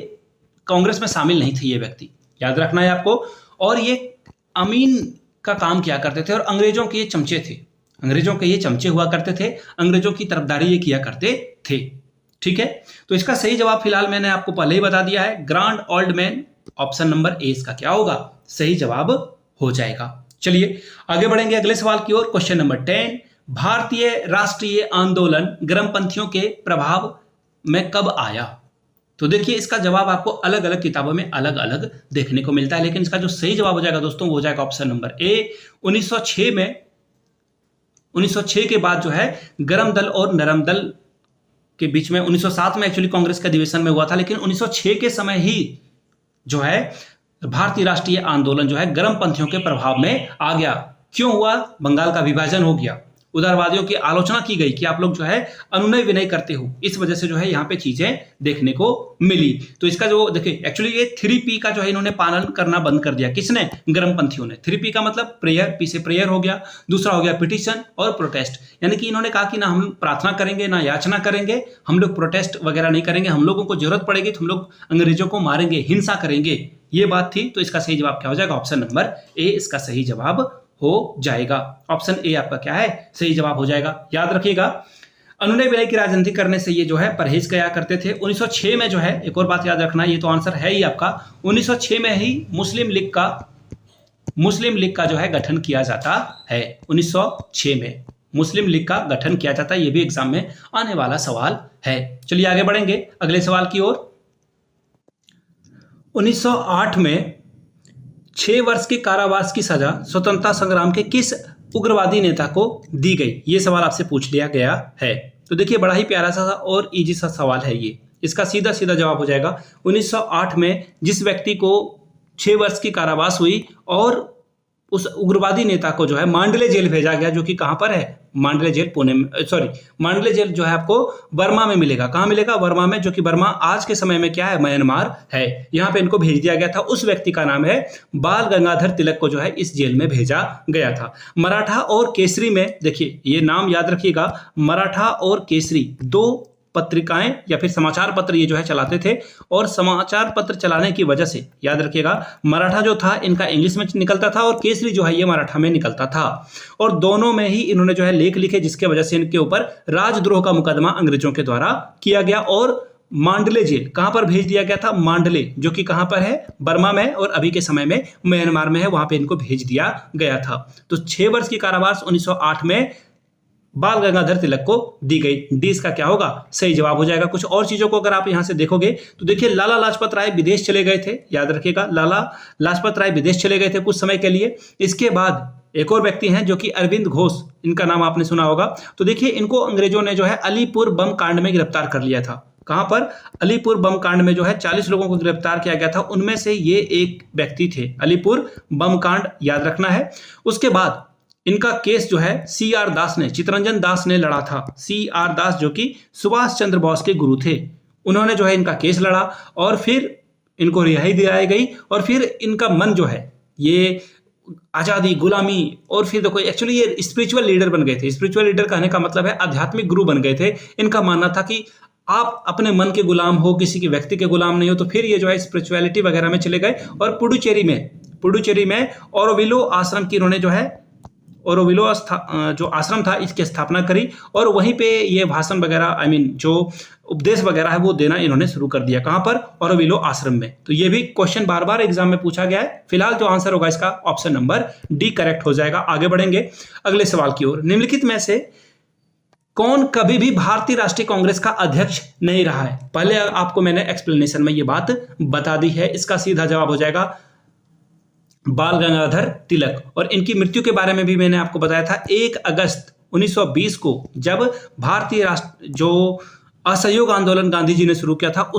कांग्रेस में शामिल नहीं थे ये व्यक्ति, याद रखना है आपको। और ये अमीन का काम किया करते थे और अंग्रेजों के ये चमचे थे, अंग्रेजों के ये चमचे हुआ करते थे, अंग्रेजों की तरफदारी ये किया करते थे। ठीक है, तो इसका सही जवाब फिलहाल मैंने आपको पहले ही बता दिया है, grand old man, option number A इसका क्या होगा, सही जवाब हो जाएगा। चलिए आगे बढ़ेंगे अगले सवाल की ओर। क्वेश्चन नंबर 10, भारतीय राष्ट्रीय आंदोलन गर्मपंथियों के प्रभाव में कब आया? तो देखिए इसका जवाब आपको अलग अलग किताबों में अलग अलग देखने को मिलता है, लेकिन इसका जो सही जवाब हो जाएगा दोस्तों वो हो जाएगा ऑप्शन नंबर ए, 1906 में। 1906 के बाद जो है गरम दल और नरम दल के बीच में 1907 में एक्चुअली कांग्रेस का अधिवेशन में हुआ था, लेकिन 1906 के समय ही जो है भारतीय राष्ट्रीय आंदोलन जो है गर्मपंथियों के प्रभाव में आ गया। क्यों हुआ? बंगाल का विभाजन हो गया, उदारवादियों की आलोचना की गई कि आप लोग जो है अनुनय विनय करते हो, इस वजह से जो है यहाँ पे चीजें देखने को मिली। तो इसका जो देखिए एक्चुअली ये 3P का जो है इन्होंने पालन करना बंद कर दिया, किसने? गर्मपंथियों ने। 3P का मतलब प्रेयर, पी से प्रेयर हो गया, दूसरा हो गया पिटिशन और प्रोटेस्ट, यानी कि इन्होंने कहा कि ना हम प्रार्थना करेंगे ना याचना करेंगे, हम लोग प्रोटेस्ट वगैरह नहीं करेंगे, हम लोगों को जरूरत पड़ेगी तो हम लोग अंग्रेजों को मारेंगे, हिंसा करेंगे, ये बात थी। तो इसका सही जवाब क्या हो जाएगा? ऑप्शन नंबर ए इसका सही जवाब हो जाएगा। ऑप्शन ए आपका क्या है? सही जवाब हो जाएगा। याद रखिएगा अनुनय विनय की राजनीति करने से ये जो है परहेज किया करते थे। 1906 में जो है, एक और बात याद रखना, ये तो आंसर है ही आपका, 1906 में ही मुस्लिम लीग का जो है गठन किया जाता है। 1906 में मुस्लिम लीग का गठन किया जाता है, ये भी एग्जाम में आने वाला सवाल है। चलिए आगे बढ़ेंगे अगले सवाल की ओर। 1908 में 6 वर्ष के कारावास की सजा स्वतंत्रता संग्राम के किस उग्रवादी नेता को दी गई? ये सवाल आपसे पूछ लिया गया है। तो देखिए बड़ा ही प्यारा सा और इजी सा सवाल है ये, इसका सीधा सीधा जवाब हो जाएगा 1908 में जिस व्यक्ति को 6 वर्ष की कारावास हुई और उस उग्रवादी नेता को जो है मांडले जेल भेजा गया, जो कि कहां पर है? मांडले जेल पुणे में, मांडले जेल जो है आपको बर्मा में मिलेगा। कहां मिलेगा? बर्मा में, जो कि बर्मा आज के समय में क्या है? म्यांमार है। यहां पे इनको भेज दिया गया था। उस व्यक्ति का नाम है बाल गंगाधर तिलक को जो है इस जेल में भेजा गया था। मराठा और केसरी में, देखिए ये नाम याद रखिएगा, मराठा और केसरी 2 पत्रिकाएं या फिर समाचार पत्र ये जो है चलाते थे, और समाचार पत्र चलाने की वजह से याद रखिएगा मराठा जो था इनका इंग्लिश में निकलता था और केसरी जो है ये मराठा में निकलता था, और दोनों में ही इन्होंने जो है लेख लिखे, जिसके वजह से इनके ऊपर राजद्रोह का मुकदमा अंग्रेजों के द्वारा किया गया और मांडले जेल कहां पर भेज दिया गया था? मांडले, जो कि कहां पर है? बर्मा में, और अभी के समय में म्यांमार में है, वहां पे इनको भेज दिया गया था। तो 6 वर्ष की कारावास 1908 में बाल गंगाधर तिलक को दी गई। डी इसका क्या होगा? सही जवाब हो जाएगा। कुछ और चीजों को अगर आप यहां से देखोगे तो देखिए लाला लाजपत राय विदेश चले गए थे, याद रखिएगा लाला लाजपत राय विदेश चले गए थे कुछ समय के लिए। इसके बाद एक और व्यक्ति हैं जो कि अरविंद घोष, इनका नाम आपने सुना होगा। तो देखिए इनको अंग्रेजों ने जो है अलीपुर बम कांड में गिरफ्तार कर लिया था। कहां पर? अलीपुर बम कांड में जो है 40 लोगों को गिरफ्तार किया गया था, उनमें से ये एक व्यक्ति थे। अलीपुर बम कांड याद रखना है। उसके बाद इनका केस जो है CR दास ने, चितरंजन दास ने लड़ा था। CR दास जो कि सुभाष चंद्र बोस के गुरु थे, उन्होंने जो है इनका केस लड़ा और फिर इनको रिहाई दिलाई गई, और फिर इनका मन जो है ये आजादी, गुलामी, और फिर देखो एक्चुअली ये स्पिरिचुअल लीडर बन गए थे। स्पिरिचुअल लीडर कहने का मतलब है आध्यात्मिक गुरु बन गए थे। इनका मानना था कि आप अपने मन के गुलाम हो, किसी के व्यक्ति के गुलाम नहीं हो। तो फिर ये जो है स्पिरिचुअलिटी वगैरह में चले गए और पुडुचेरी में ऑरोविलो आश्रम की इन्होंने जो है ओरोविलो जो आश्रम था इसकी स्थापना करी, और वहीं पे ये भाषण वगैरह जो उपदेश वगैरह है वो देना इन्होंने शुरू कर दिया। कहां पर? ओरोविलो आश्रम में। तो ये भी क्वेश्चन बार बार एग्जाम में पूछा गया है। फिलहाल जो आंसर होगा इसका ऑप्शन नंबर डी करेक्ट हो जाएगा। आगे बढ़ेंगे अगले सवाल की ओर। निम्नलिखित में से कौन कभी भी भारतीय राष्ट्रीय कांग्रेस का अध्यक्ष नहीं रहा है? पहले आपको मैंने एक्सप्लेनेशन में ये बात बता दी है। इसका सीधा जवाब हो जाएगा बाल गंगाधर तिलक, और इनकी मृत्यु के बारे में भी मैंने आपको बताया था। 1 अगस्त 1920 को जब भारतीय राष्ट्र जो असहयोग आंदोलन गांधी जी ने शुरू किया था,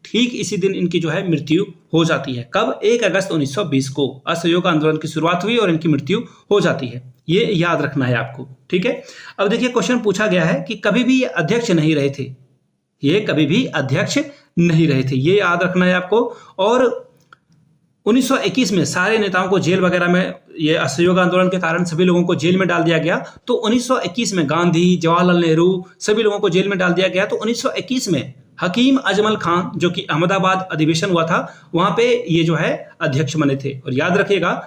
ठीक इसी दिन इनकी जो है मृत्यु हो जाती है। कब? 1 अगस्त 1920 को असहयोग आंदोलन की शुरुआत हुई और इनकी मृत्यु हो जाती है। ये याद रखना है आपको, ठीक है। अब देखिए क्वेश्चन पूछा गया है कि कभी भी ये अध्यक्ष नहीं रहे थे, ये कभी भी अध्यक्ष नहीं रहे थे, ये याद रखना है आपको। और 1921 में सारे नेताओं को जेल वगैरह में, ये असहयोग आंदोलन के कारण सभी लोगों को जेल में डाल दिया गया। तो 1921 में गांधी, जवाहरलाल नेहरू सभी लोगों को जेल में डाल दिया गया। तो 1921 में हकीम अजमल खान, जो कि अहमदाबाद अधिवेशन हुआ था, वहां पे ये जो है अध्यक्ष बने थे। और याद रखिएगा,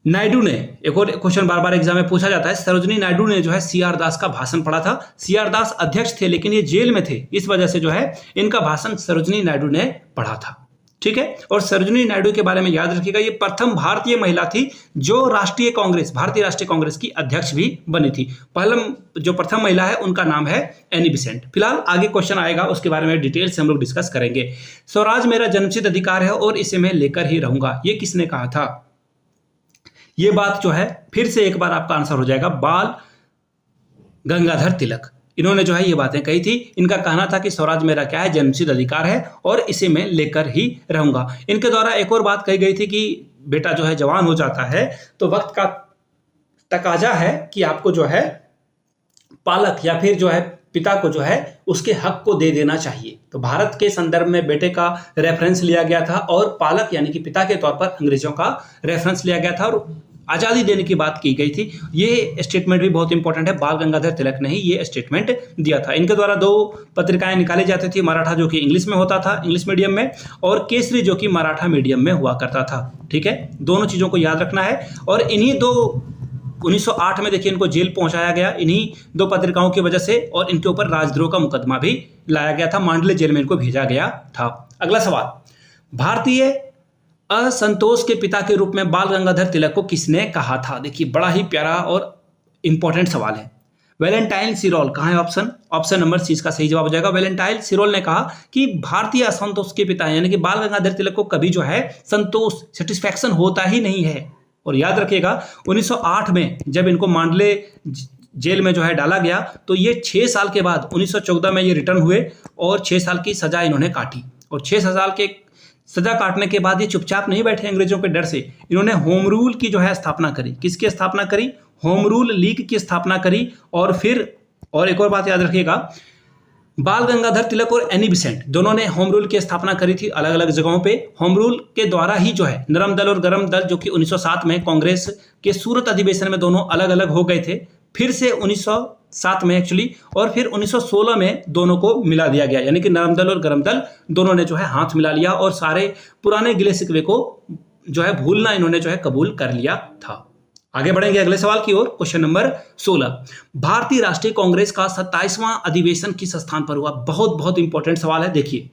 नायडू ने, एक और क्वेश्चन बार बार एग्जाम में पूछा जाता है, सरोजनी नायडू ने जो है सीआर दास का भाषण पढ़ा था। सीआर दास अध्यक्ष थे लेकिन ये जेल में थे, इस वजह से जो है इनका भाषण सरोजनी नायडू ने पढ़ा था। ठीक है, और सरोजनी नायडू के बारे में याद रखिएगा, ये प्रथम भारतीय महिला थी जो राष्ट्रीय कांग्रेस, भारतीय राष्ट्रीय कांग्रेस की अध्यक्ष भी बनी थी। पहला जो प्रथम महिला है उनका नाम है एनी बेसेंट। फिलहाल आगे क्वेश्चन आएगा, उसके बारे में डिटेल से हम लोग डिस्कस करेंगे। स्वराज मेरा जन्मसिद्ध अधिकार है और इसे मैं लेकर ही रहूंगा, ये किसने कहा था? ये बात जो है फिर से एक बार आपका आंसर हो जाएगा, बाल गंगाधर तिलक। इन्होंने जो है ये बातें कही थी। इनका कहना था कि स्वराज मेरा क्या है, जन्मसिद्ध अधिकार है और इसे मैं लेकर ही रहूंगा। इनके द्वारा एक और बात कही गई थी कि बेटा जो है जवान हो जाता है तो वक्त का तकाजा है कि आपको जो है पालक या फिर जो है पिता को जो है उसके हक को दे देना चाहिए। तो भारत के संदर्भ में बेटे का रेफरेंस लिया गया था और पालक यानी कि पिता के तौर पर अंग्रेजों का रेफरेंस लिया गया था और आज़ादी देने की बात की गई थी। ये स्टेटमेंट भी बहुत इंपॉर्टेंट है, बाल गंगाधर तिलक ने ही ये स्टेटमेंट दिया था। इनके द्वारा दो पत्रिकाएं निकाली जाती थी, मराठा जो कि इंग्लिश में होता था, इंग्लिश मीडियम में, और केसरी जो कि मराठा मीडियम में हुआ करता था। ठीक है, दोनों चीज़ों को याद रखना है। और इन्हीं दो 1908 में देखिए इनको जेल पहुंचाया गया, इन्हीं दो पत्रिकाओं की वजह से, और इनके ऊपर राजद्रोह का मुकदमा भी लाया गया था, मांडले जेल में इनको भेजा गया था। अगला सवाल, भारतीय असंतोष के पिता के रूप में बाल गंगाधर तिलक को किसने कहा था? देखिए बड़ा ही प्यारा और इंपॉर्टेंट सवाल है। वैलेंटाइन सिरोल। कहाँ है ऑप्शन? ऑप्शन नंबर सी इसका सही जवाब हो जाएगा। वैलेंटाइन सिरोल ने कहा कि भारतीय असंतोष के पिता यानी कि बाल गंगाधर तिलक को कभी जो है संतोष, सेटिस्फैक्शन होता ही नहीं है। और याद रखिएगा 1908 में जब इनको मांडले जेल में जो है डाला गया तो ये 6 साल के बाद 1914 में ये रिटर्न हुए और 6 साल की सजा इन्होंने काटी। और 6 साल के सजा काटने के बाद ये चुपचाप नहीं बैठे अंग्रेजों के डर से, इन्होंने होम रूल की जो है स्थापना करी। किसकी स्थापना करी? होम रूल लीग की स्थापना करी। और फिर और एक और बात याद रखिएगा, बाल गंगाधर तिलक और एनी बेसेंट दोनों ने होम रूल की स्थापना करी थी अलग अलग जगहों पे। होम रूल के द्वारा ही जो है नरम दल और गरम दल जो कि 1907 में कांग्रेस के सूरत अधिवेशन में दोनों अलग अलग हो गए थे, फिर से 1907 में एक्चुअली, और फिर 1916 में दोनों को मिला दिया गया, यानी कि नरम दल और गरम दल दोनों ने जो है हाथ मिला लिया और सारे पुराने गिले शिकवे को जो है भूलना इन्होंने जो है कबूल कर लिया था। आगे बढ़ेंगे अगले सवाल की ओर। क्वेश्चन नंबर 16, भारतीय राष्ट्रीय कांग्रेस का 27वां अधिवेशन किस स्थान पर हुआ? बहुत बहुत इंपॉर्टेंट सवाल है। देखिए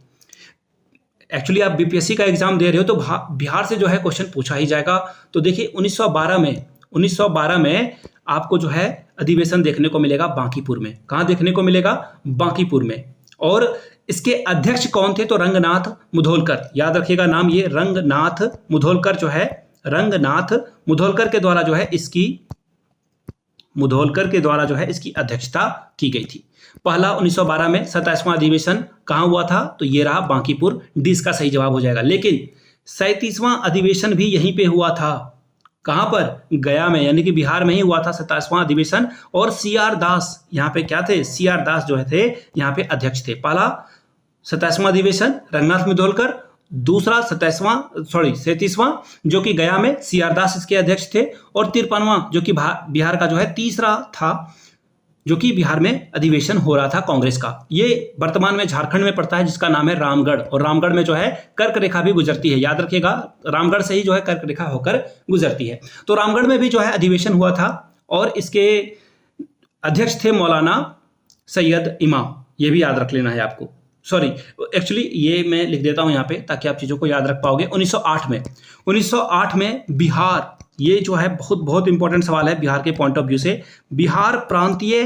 एक्चुअली आप बीपीएससी का एग्जाम दे रहे हो तो बिहार से जो है क्वेश्चन पूछा ही जाएगा। तो देखिए 1912 में आपको जो है अधिवेशन देखने को मिलेगा बांकीपुर में। कहाँ देखने को मिलेगा? बांकीपुर में। और इसके अध्यक्ष कौन थे? तो रंगनाथ मुधोलकर। याद रखिएगा नाम, ये रंगनाथ मुधोलकर जो है, रंगनाथ मुधोलकर के द्वारा जो है इसकी अध्यक्षता की गई थी। पहला 1912 में 27वां अधिवेशन कहाँ हुआ था? तो ये रहा बांकीपुर, डी इसका सही जवाब हो जाएगा। लेकिन 37वां अधिवेशन भी यहीं पे हुआ था। कहाँ पर? गया में, यानी कि बिहार में ही हुआ था 27वां अधिवेशन। और सीआर दास यहाँ पे क्या थे? सीआर दास जो थे यहाँ पे अध्यक्ष थे। पहला 27वां अधिवेशन रंगनाथ मुधोलकर, दूसरा 37वां जो कि गया में सीआर दास इसके अध्यक्ष थे, और 53वां जो कि बिहार का जो है तीसरा था, जो कि बिहार में अधिवेशन हो रहा था कांग्रेस का। ये वर्तमान में झारखंड में पड़ता है जिसका नाम है रामगढ़, और रामगढ़ में जो है कर्क रेखा भी गुजरती है। याद रखिएगा रामगढ़ से ही जो है कर्क रेखा होकर गुजरती है। तो रामगढ़ में भी जो है अधिवेशन हुआ था और इसके अध्यक्ष थे मौलाना सैयद इमाम। ये भी याद रख लेना है आपको। सॉरी, एक्चुअली ये मैं लिख देता हूं यहाँ पे ताकि आप चीज़ों को याद रख पाओगे। 1908 में बिहार, ये जो है बहुत बहुत इंपॉर्टेंट सवाल है बिहार के पॉइंट ऑफ व्यू से। बिहार प्रांतीय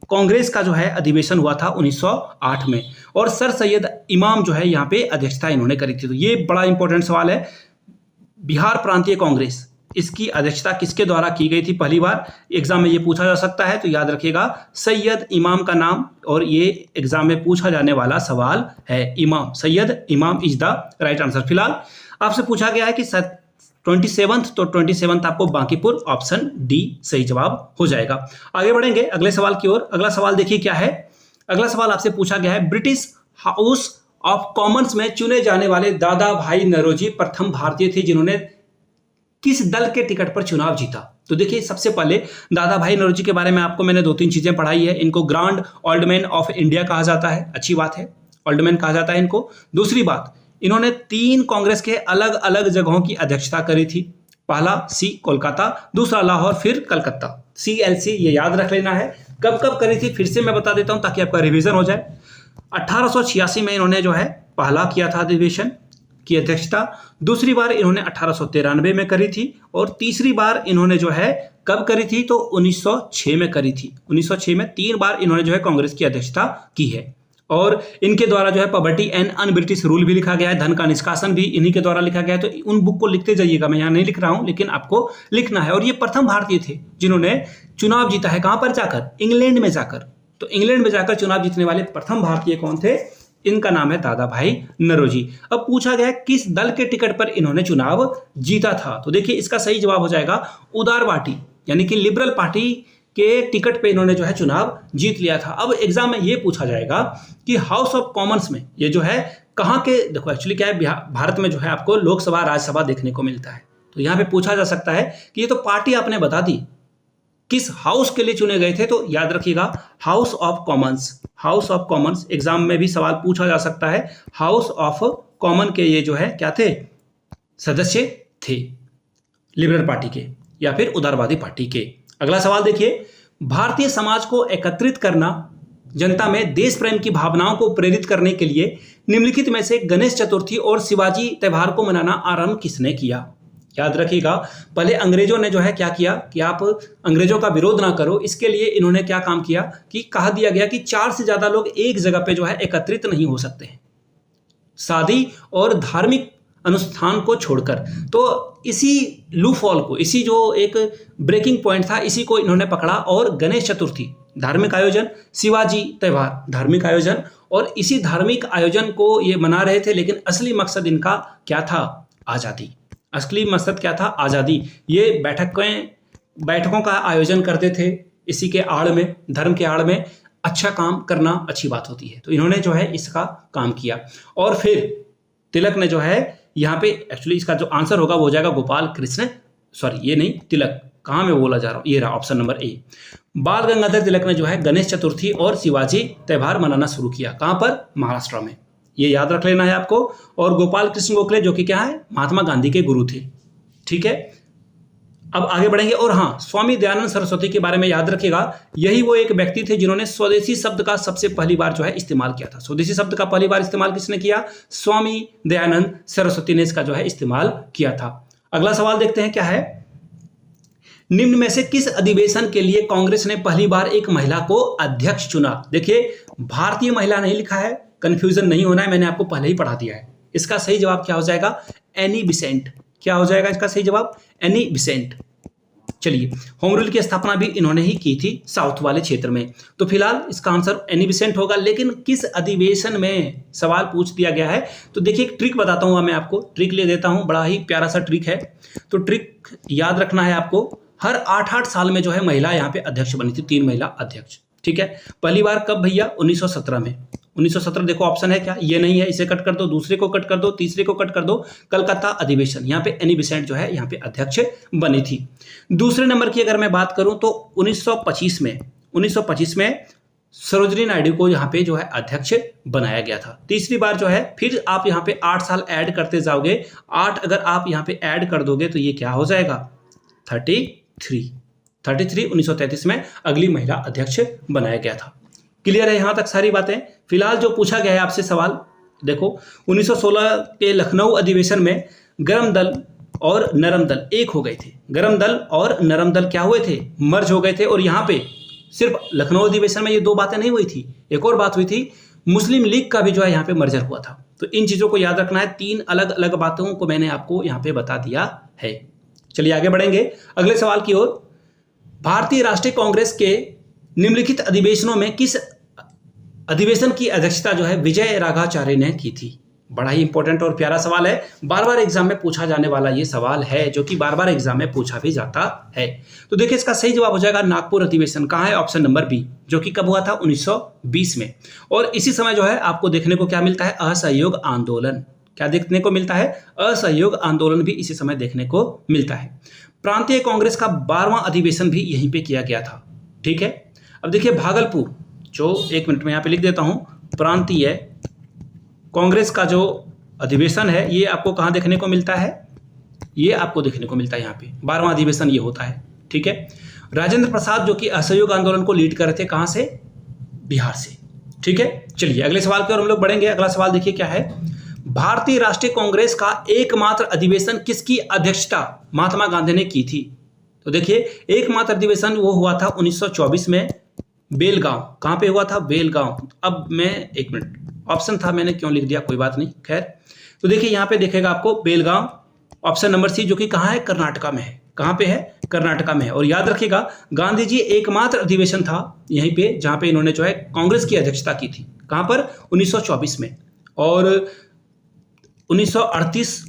कांग्रेस का जो है अधिवेशन हुआ था 1908 में, और सर सैयद इमाम जो है यहाँ पे अध्यक्षता इन्होंने करी थी। तो ये बड़ा इंपॉर्टेंट सवाल है। बिहार प्रांतीय कांग्रेस, इसकी अध्यक्षता किसके द्वारा की गई थी? पहली बार एग्जाम में ये पूछा जा सकता है, तो याद रखिएगा सैयद इमाम का नाम, और ये एग्जाम में पूछा जाने वाला सवाल है। इमाम, सैयद इमाम इज द राइट आंसर। फिलहाल आपसे पूछा गया है कि 27th, तो 27th आपको बांकीपुर, ऑप्शन डी सही जवाब हो जाएगा। आगे बढ़ेंगे अगले सवाल की ओर। अगला सवाल देखिए क्या है। अगला सवाल आपसे पूछा गया है, ब्रिटिश हाउस ऑफ कॉमन्स में चुने जाने वाले दादा भाई नौरोजी प्रथम भारतीय थे जिन्होंने किस दल के टिकट पर चुनाव जीता? तो देखिए, सबसे पहले दादा भाई नौरोजी के बारे में आपको मैंने 2-3 चीजें पढ़ाई है। इनको grand old man of India कहा जाता है, अच्छी बात है, ओल्ड मैन कहा जाता है इनको। दूसरी बात, इन्होंने 3 कांग्रेस के अलग अलग जगहों की अध्यक्षता करी थी। पहला सी कोलकाता, दूसरा लाहौर, फिर कलकत्ता। CLC ये याद रख लेना है। कब कब करी थी फिर से मैं बता देता हूं ताकि आपका रिवीजन हो जाए। 1886 में इन्होंने जो है पहला किया था अधिवेशन की अध्यक्षता। दूसरी बार इन्होंने 1893 में करी थी और तीसरी बार इन्होंने जो है कब करी थी तो 1906 में करी थी। 1906 में 3 बार इन्होंने जो है कांग्रेस की अध्यक्षता की है और इनके द्वारा जो है poverty and un British rule भी लिखा गया है, धन का निष्कासन भी इन्हीं के द्वारा लिखा गया है। तो उन बुक को लिखते जाइएगा, मैं यहाँ नहीं लिख रहा हूँ लेकिन आपको लिखना है। और ये प्रथम भारतीय थे जिन्होंने चुनाव जीता है, कहां पर जाकर? इंग्लैंड में जाकर। तो इंग्लैंड में जाकर चुनाव जीतने वाले प्रथम भारतीय कौन थे? इनका नाम है दादा भाई नौरोजी। अब पूछा गया किस दल के टिकट पर इन्होंने चुनाव जीता था, तो देखिए इसका सही जवाब हो जाएगा उदार पार्टी, यानी कि लिबरल पार्टी के टिकट पे इन्होंने जो है चुनाव जीत लिया था। अब एग्जाम में ये पूछा जाएगा कि हाउस ऑफ कॉमन्स में ये जो है कहाँ के, देखो एक्चुअली क्या है, भारत में जो है आपको लोकसभा राज्यसभा देखने को मिलता है। तो यहाँ पे पूछा जा सकता है कि ये तो पार्टी आपने बता दी, किस हाउस के लिए चुने गए थे, तो याद रखिएगा house of Commons. House of Commons exam में भी सवाल पूछा जा सकता है। हाउस ऑफ कॉमन के ये जो है क्या थे? सदस्य थे लिबरल पार्टी के या फिर उदारवादी पार्टी के। अगला सवाल देखिए, भारतीय समाज को एकत्रित करना, जनता में देश प्रेम की भावनाओं को प्रेरित करने के लिए निम्नलिखित में से गणेश चतुर्थी और शिवाजी त्योहार को मनाना आरंभ किसने किया? याद रखिएगा, पहले अंग्रेजों ने जो है क्या किया कि आप अंग्रेजों का विरोध ना करो, इसके लिए इन्होंने क्या काम किया कि कहा दिया गया कि 4 से ज्यादा लोग एक जगह पे जो है एकत्रित नहीं हो सकते हैं, शादी और धार्मिक अनुष्ठान को छोड़कर। तो इसी लूफॉल को, इसी जो एक ब्रेकिंग पॉइंट था, इसी को इन्होंने पकड़ा और गणेश चतुर्थी धार्मिक आयोजन, शिवाजी त्योहार धार्मिक आयोजन, और इसी धार्मिक आयोजन को ये मना रहे थे। लेकिन असली मकसद इनका क्या था? आज़ादी। असली मकसद क्या था? आज़ादी। ये बैठकों का आयोजन करते थे इसी के आड़ में, धर्म के आड़ में। अच्छा काम करना अच्छी बात होती है, तो इन्होंने जो है इसका काम किया। और फिर तिलक ने जो है यहाँ पे, एक्चुअली इसका जो आंसर होगा वो हो जाएगा गोपाल कृष्ण, सॉरी ये नहीं, तिलक कहाँ मैं बोला जा रहा हूँ, ये रहा ऑप्शन नंबर ए। बाल गंगाधर तिलक ने जो है गणेश चतुर्थी और शिवाजी त्योहार मनाना शुरू किया। कहाँ पर? महाराष्ट्र में। ये याद रख लेना है आपको। और गोपाल कृष्ण गोखले जो कि क्या है? महात्मा गांधी के गुरु थे। ठीक है, अब आगे बढ़ेंगे। और हाँ, स्वामी दयानंद सरस्वती के बारे में याद रखिएगा, यही वो एक व्यक्ति थे जिन्होंने स्वदेशी शब्द का सबसे पहली बार जो है इस्तेमाल किया था। स्वदेशी शब्द का पहली बार इस्तेमाल किसने किया? स्वामी दयानंद सरस्वती ने इसका जो है इस्तेमाल किया था। अगला सवाल देखते हैं क्या है, निम्न में से किस अधिवेशन के लिए कांग्रेस ने पहली बार एक महिला को अध्यक्ष चुना? देखिए, भारतीय महिला नहीं लिखा है, कंफ्यूजन नहीं होना है, मैंने आपको पहले ही पढ़ा दिया है। इसका सही जवाब क्या हो जाएगा? Any Besant. क्या हो जाएगा इसका सही जवाब? Any Besant. चलिए, होम रूल की स्थापना भी इन्होंने ही की थी साउथ वाले क्षेत्र में। तो फिलहाल इसका आंसर एनी बिसेंट होगा। लेकिन किस अधिवेशन में सवाल पूछ दिया गया है, तो देखिए एक ट्रिक बताता हूँ मैं आपको, ट्रिक ले देता हूँ, बड़ा ही प्यारा सा ट्रिक है। तो ट्रिक याद रखना है आपको, हर 8-8 साल में जो है महिला यहाँ पे अध्यक्ष बनी थी, 3 महिला अध्यक्ष। ठीक है, पहली बार कब भैया? 1917 में। 1917 देखो ऑप्शन है क्या? ये नहीं है, इसे कट कर दो, दूसरे को कट कर दो, तीसरे को कट कर दो। कलकत्ता अधिवेशन, यहाँ पे एनी बिसेंट जो है यहाँ पे अध्यक्ष बनी थी। दूसरे नंबर की अगर मैं बात करूं तो 1925 में सरोजिनी नायडू को यहाँ पे जो है अध्यक्ष बनाया गया था। तीसरी बार जो है, फिर आप यहाँ पे 8 साल ऐड करते जाओगे, 8 अगर आप यहाँ पे ऐड कर दोगे तो ये क्या हो जाएगा? 33 1933 में अगली महिला अध्यक्ष बनाया गया था। क्लियर है यहां तक सारी बातें? फिलहाल जो पूछा गया है आपसे सवाल, देखो 1916 के लखनऊ अधिवेशन में गर्म दल और नरम दल एक हो गए थे। गर्म दल और नरम दल क्या हुए थे? मर्ज हो गए थे। और यहाँ पे सिर्फ लखनऊ अधिवेशन में ये 2 बातें नहीं हुई थी, एक और बात हुई थी, मुस्लिम लीग का भी जो है यहाँ पे मर्जर हुआ था। तो इन चीजों को याद रखना है, 3 अलग अलग बातों को मैंने आपको यहाँ पे बता दिया है। चलिए आगे बढ़ेंगे अगले सवाल की ओर। भारतीय राष्ट्रीय कांग्रेस के निम्नलिखित अधिवेशनों में किस अधिवेशन की अध्यक्षता जो है विजय राघाचार्य ने की थी? बड़ा ही इंपॉर्टेंट और प्यारा सवाल है, बार बार एग्जाम में पूछा जाने वाला ये सवाल है, जो कि बार बार एग्जाम में पूछा भी जाता है। तो देखिए इसका सही जवाब हो जाएगा नागपुर अधिवेशन। कहाँ है? ऑप्शन नंबर बी, जो कि कब हुआ था? 1920 में। और इसी समय जो है आपको देखने को क्या मिलता है? असहयोग आंदोलन। क्या देखने को मिलता है? असहयोग आंदोलन भी इसी समय देखने को मिलता है। प्रांतीय कांग्रेस का 12वां अधिवेशन भी यहीं पे किया गया था। ठीक है, अब देखिए भागलपुर, जो 1 मिनट में यहाँ पे लिख देता हूँ, प्रांतीय कांग्रेस का जो अधिवेशन है ये आपको कहाँ देखने को मिलता है? ये आपको देखने को मिलता है यहाँ पे 12वां अधिवेशन ये होता है। ठीक है, राजेंद्र प्रसाद जो कि असहयोग आंदोलन को लीड कर रहे थे, कहाँ से? बिहार से। ठीक है, चलिए अगले सवाल की ओर हम लोग बढ़ेंगे। अगला सवाल देखिए क्या है, भारतीय राष्ट्रीय कांग्रेस का एकमात्र अधिवेशन किसकी अध्यक्षता महात्मा गांधी ने की थी? तो देखिए एकमात्र अधिवेशन वो हुआ था 1924 में बेलगांव। कहाँ पे हुआ था? बेलगांव। अब मैं 1 मिनट, ऑप्शन था मैंने क्यों लिख दिया, कोई बात नहीं, खैर। तो देखिए यहाँ पे देखेगा आपको बेलगांव, ऑप्शन नंबर सी, जो कि कहाँ है? कर्नाटका में है। कहाँ पे है? कर्नाटका में है। और याद रखिएगा गांधी जी एकमात्र अधिवेशन था यहीं पे जहाँ पे इन्होंने जो है कांग्रेस की अध्यक्षता की थी। कहाँ पर? 1924 में। और 1938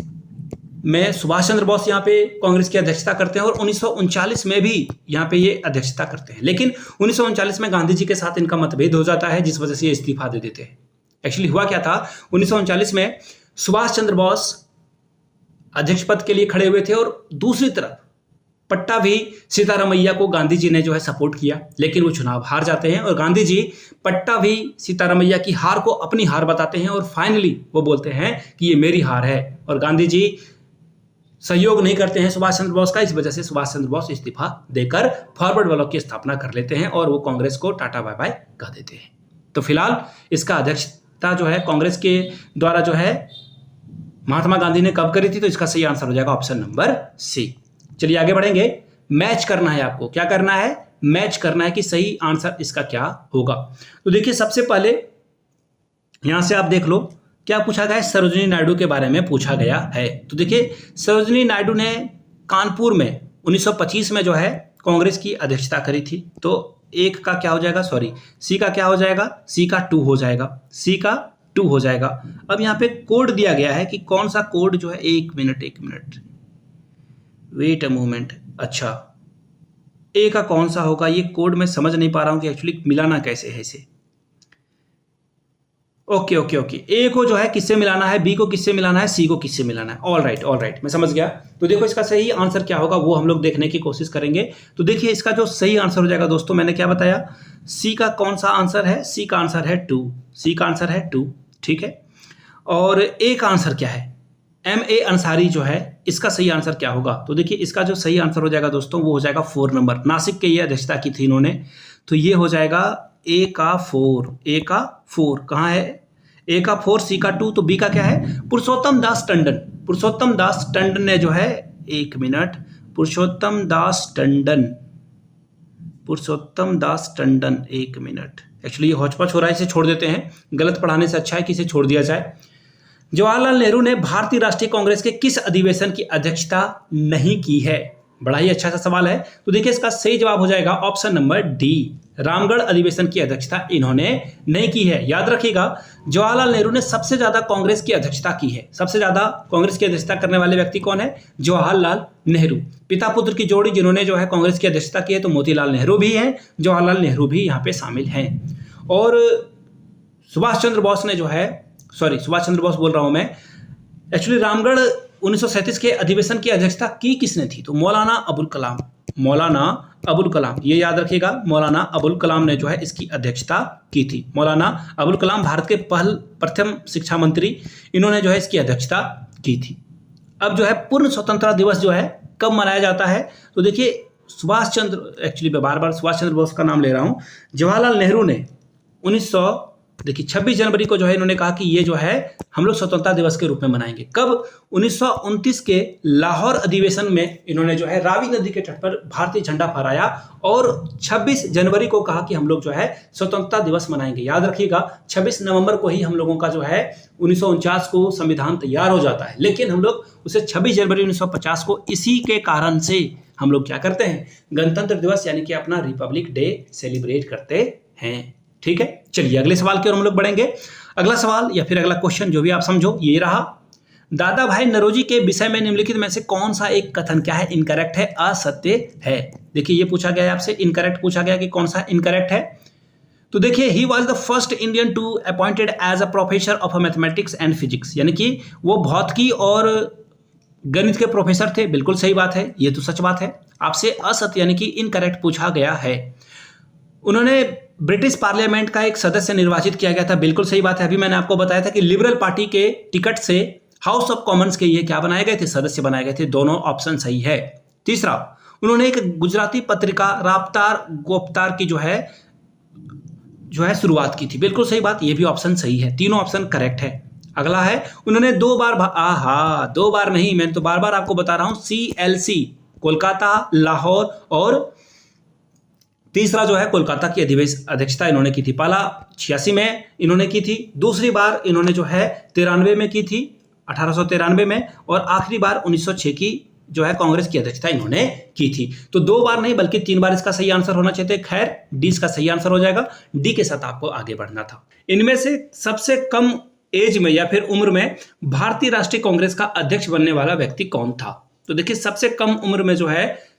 में सुभाष चंद्र बोस यहाँ पे कांग्रेस की अध्यक्षता करते हैं और 1939 में भी यहाँ पे ये अध्यक्षता करते हैं। लेकिन 1939 में गांधी जी के साथ इनका मतभेद हो जाता है, जिस वजह से ये इस्तीफा दे देते हैं। एक्चुअली हुआ क्या था, 1939 में सुभाष चंद्र बोस अध्यक्ष पद के लिए खड़े हुए थे और दूसरी तरफ पट्टाभी सीतारामैया को गांधी जी ने जो है सपोर्ट किया, लेकिन वो चुनाव हार जाते हैं और गांधी जी पट्टाभी सीतारामैया की हार को अपनी हार बताते हैं और फाइनली वो बोलते हैं कि ये मेरी हार है। और गांधी जी सहयोग नहीं करते हैं सुभाष चंद्र बोस का, इस वजह से सुभाष चंद्र बोस इस्तीफा देकर फॉरवर्ड ब्लॉक की स्थापना कर लेते हैं और वो कांग्रेस को टाटा बाय बाय कह देते हैं। तो फिलहाल इसका अध्यक्षता जो है कांग्रेस के द्वारा जो है महात्मा गांधी ने कब करी थी? तो इसका सही आंसर हो जाएगा ऑप्शन नंबर सी। चलिए आगे बढ़ेंगे। मैच करना है आपको, क्या करना है? मैच करना है कि सही आंसर इसका क्या होगा। तो देखिए सबसे पहले यहां से आप देख लो क्या पूछा गया है, सरोजिनी नायडू के बारे में पूछा गया है। तो देखिए सरोजिनी नायडू ने कानपुर में 1925 में जो है कांग्रेस की अध्यक्षता करी थी। तो एक का क्या हो जाएगा, सॉरी सी का क्या हो जाएगा? सी का 2 हो जाएगा, सी का 2 हो जाएगा। अब यहाँ पे कोड दिया गया है कि कौन सा कोड जो है, 1 मिनट वेट अ मोमेंट। अच्छा ए का कौन सा होगा, ये कोड मैं समझ नहीं पा रहा हूँ कि एक्चुअली मिलाना कैसे है इसे। ओके, ए को जो है किससे मिलाना है, बी को किससे मिलाना है, सी को किससे मिलाना है। ऑल राइट, मैं समझ गया। तो देखो इसका सही आंसर क्या होगा वो हम लोग देखने की कोशिश करेंगे। तो देखिए इसका जो सही आंसर हो जाएगा दोस्तों, मैंने क्या बताया, सी का कौन सा आंसर है? सी का आंसर है 2, सी का आंसर है 2। ठीक है, और ए का आंसर क्या है? M.A. अंसारी जो है, इसका सही आंसर क्या होगा? तो देखिए इसका जो सही आंसर हो जाएगा दोस्तों वो हो जाएगा 4 नंबर। नासिक के ये अध्यक्षता की थी इन्होंने, तो ये हो जाएगा ए का 4 कहाँ है? ए का 4, सी का 2, तो बी का क्या है? पुरुषोत्तम दास टंडन ने जो है, 1 मिनट, पुरुषोत्तम दास टंडन 1 मिनट। एक्चुअली ये हौच-पौच हो रहा है, इसे छोड़ देते हैं, गलत पढ़ाने से अच्छा है कि इसे छोड़ दिया जाए। जवाहरलाल नेहरू ने भारतीय राष्ट्रीय कांग्रेस के किस अधिवेशन की अध्यक्षता नहीं की है? बड़ा ही अच्छा सा सवाल है। तो देखिए इसका सही जवाब हो जाएगा ऑप्शन नंबर डी, रामगढ़ अधिवेशन की अध्यक्षता इन्होंने नहीं की है। याद रखिएगा जवाहरलाल नेहरू ने सबसे ज्यादा कांग्रेस की अध्यक्षता की है। सबसे ज्यादा कांग्रेस की अध्यक्षता करने वाले व्यक्ति कौन है? जवाहरलाल नेहरू। पिता पुत्र की जोड़ी जिन्होंने जो है कांग्रेस की अध्यक्षता की है, तो मोतीलाल नेहरू भी हैं, जवाहरलाल नेहरू भी यहाँ पे शामिल हैं। और सुभाष चंद्र बोस ने जो है, सुभाष चंद्र बोस बोल रहा हूं मैं, एक्चुअली रामगढ़ 1937 के अधिवेशन की अध्यक्षता की किसने थी? तो मौलाना अबुल कलाम, ये याद रखिएगा, मौलाना अबुल कलाम ने जो है इसकी अध्यक्षता की थी। मौलाना अबुल कलाम भारत के प्रथम शिक्षा मंत्री, इन्होंने जो है इसकी अध्यक्षता की थी। अब जो है पूर्ण स्वतंत्रता दिवस जो है कब मनाया जाता है? तो देखिए सुभाष चंद्र, एक्चुअली मैं बार सुभाष चंद्र बोस का नाम ले रहा हूं, जवाहरलाल नेहरू ने 26 जनवरी को जो है इन्होंने कहा कि ये जो है हम लोग स्वतंत्रता दिवस के रूप में मनाएंगे। कब? 1929 के लाहौर अधिवेशन में इन्होंने जो है रावी नदी के तट पर भारतीय झंडा फहराया और 26 जनवरी को कहा कि हम लोग जो है स्वतंत्रता दिवस मनाएंगे। याद रखिएगा 26 नवंबर को ही हम लोगों का जो है 1949 को संविधान तैयार हो जाता है, लेकिन हम लोग उसे 26 जनवरी 1950 को इसी के कारण से हम लोग क्या करते हैं, गणतंत्र दिवस यानी कि अपना रिपब्लिक डे सेलिब्रेट करते हैं। ठीक है, चलिए अगले सवाल की ओर हम लोग बढ़ेंगे। अगला सवाल या फिर अगला क्वेश्चन जो भी आप समझो, ये रहा, दादा भाई नौरोजी के विषय में निम्नलिखित में से कौन सा एक कथन क्या है, इनकरेक्ट है, असत्य है? देखिए ये पूछा गया है आपसे, इनकरेक्ट पूछा गया कि कौन सा इनकरेक्ट है। तो देखिए he was the first Indian to appointed as a professor of mathematics and physics, यानी कि वो भौतिकी और गणित के प्रोफेसर थे। बिल्कुल सही बात है, ये तो सच बात है। आपसे असत्य यानी कि इनकरेक्ट पूछा गया है। उन्होंने ब्रिटिश पार्लियामेंट का एक सदस्य निर्वाचित किया गया था। बिल्कुल सही बात है। अभी मैंने आपको बताया था कि लिबरल पार्टी के टिकट से हाउस ऑफ कॉमन्स के ये क्या बनाए गए थे, सदस्य बनाए गए थे। दोनों ऑप्शन सही है। तीसरा, उन्होंने एक गुजराती पत्रिका राफ्तार गोफ्तार की जो है शुरुआत की थी। बिल्कुल सही बात, ये भी ऑप्शन सही है। तीनों ऑप्शन करेक्ट है। अगला है, उन्होंने दो बार नहीं, मैं तो बार बार आपको बता रहा हूं, CLC कोलकाता, लाहौर और तीसरा जो है कोलकाता की अध्यक्षता इन्होंने की थी। पहला 86 में इन्होंने की थी, दूसरी बार इन्होंने जो है 93 में की थी, 1893 में, और आखिरी बार 1906 की जो है कांग्रेस की अध्यक्षता इन्होंने की थी। तो 2 बार नहीं बल्कि 3 बार इसका सही आंसर होना चाहिए। खैर, डी इसका सही आंसर हो जाएगा। डी के साथ आपको आगे बढ़ना था। इनमें से सबसे कम एज में या फिर उम्र में भारतीय राष्ट्रीय कांग्रेस का अध्यक्ष बनने वाला व्यक्ति कौन था? तो देखिए, सबसे कम उम्र में जो है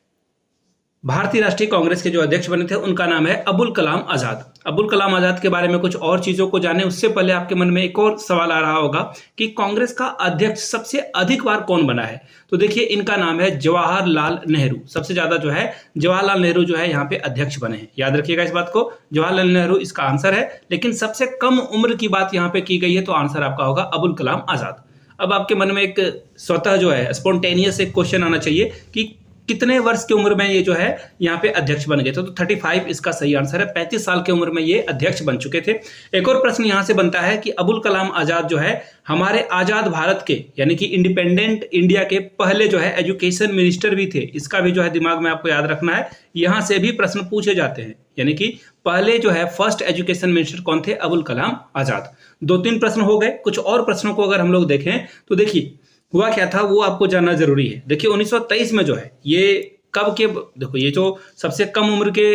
भारतीय राष्ट्रीय कांग्रेस के जो अध्यक्ष बने थे उनका नाम है अबुल कलाम आजाद। अबुल कलाम आजाद के बारे में कुछ और चीजों को जाने उससे पहले आपके मन में एक और सवाल आ रहा होगा कि कांग्रेस का अध्यक्ष सबसे अधिक बार कौन बना है? तो देखिए, इनका नाम है जवाहरलाल नेहरू। सबसे ज्यादा जो है जवाहरलाल नेहरू जो है यहाँ पे अध्यक्ष बने हैं। याद रखिएगा इस बात को, जवाहरलाल नेहरू इसका आंसर है। लेकिन सबसे कम उम्र की बात यहाँ पे की गई है, तो आंसर आपका होगा अबुल कलाम आजाद। अब आपके मन में एक स्वतः जो है स्पॉन्टेनियस एक क्वेश्चन आना चाहिए कि कितने वर्ष की उम्र में ये जो है यहाँ पे अध्यक्ष बन गए थे? तो 35 इसका सही आंसर है। 35 साल की उम्र में ये अध्यक्ष बन चुके थे। एक और प्रश्न यहाँ से बनता है कि अबुल कलाम आजाद जो है हमारे आजाद भारत के यानी कि इंडिपेंडेंट इंडिया के पहले जो है एजुकेशन मिनिस्टर भी थे। इसका भी जो है दिमाग में आपको याद रखना है। यहाँ से भी प्रश्न पूछे जाते हैं, यानी कि पहले जो है फर्स्ट एजुकेशन मिनिस्टर कौन थे? अबुल कलाम आजाद। 2-3 प्रश्न हो गए। कुछ और प्रश्नों को अगर हम लोग देखें तो देखिए हुआ क्या था वो आपको जानना जरूरी है। देखिए 1923 में जो है ये कब के, देखो ये जो सबसे कम उम्र के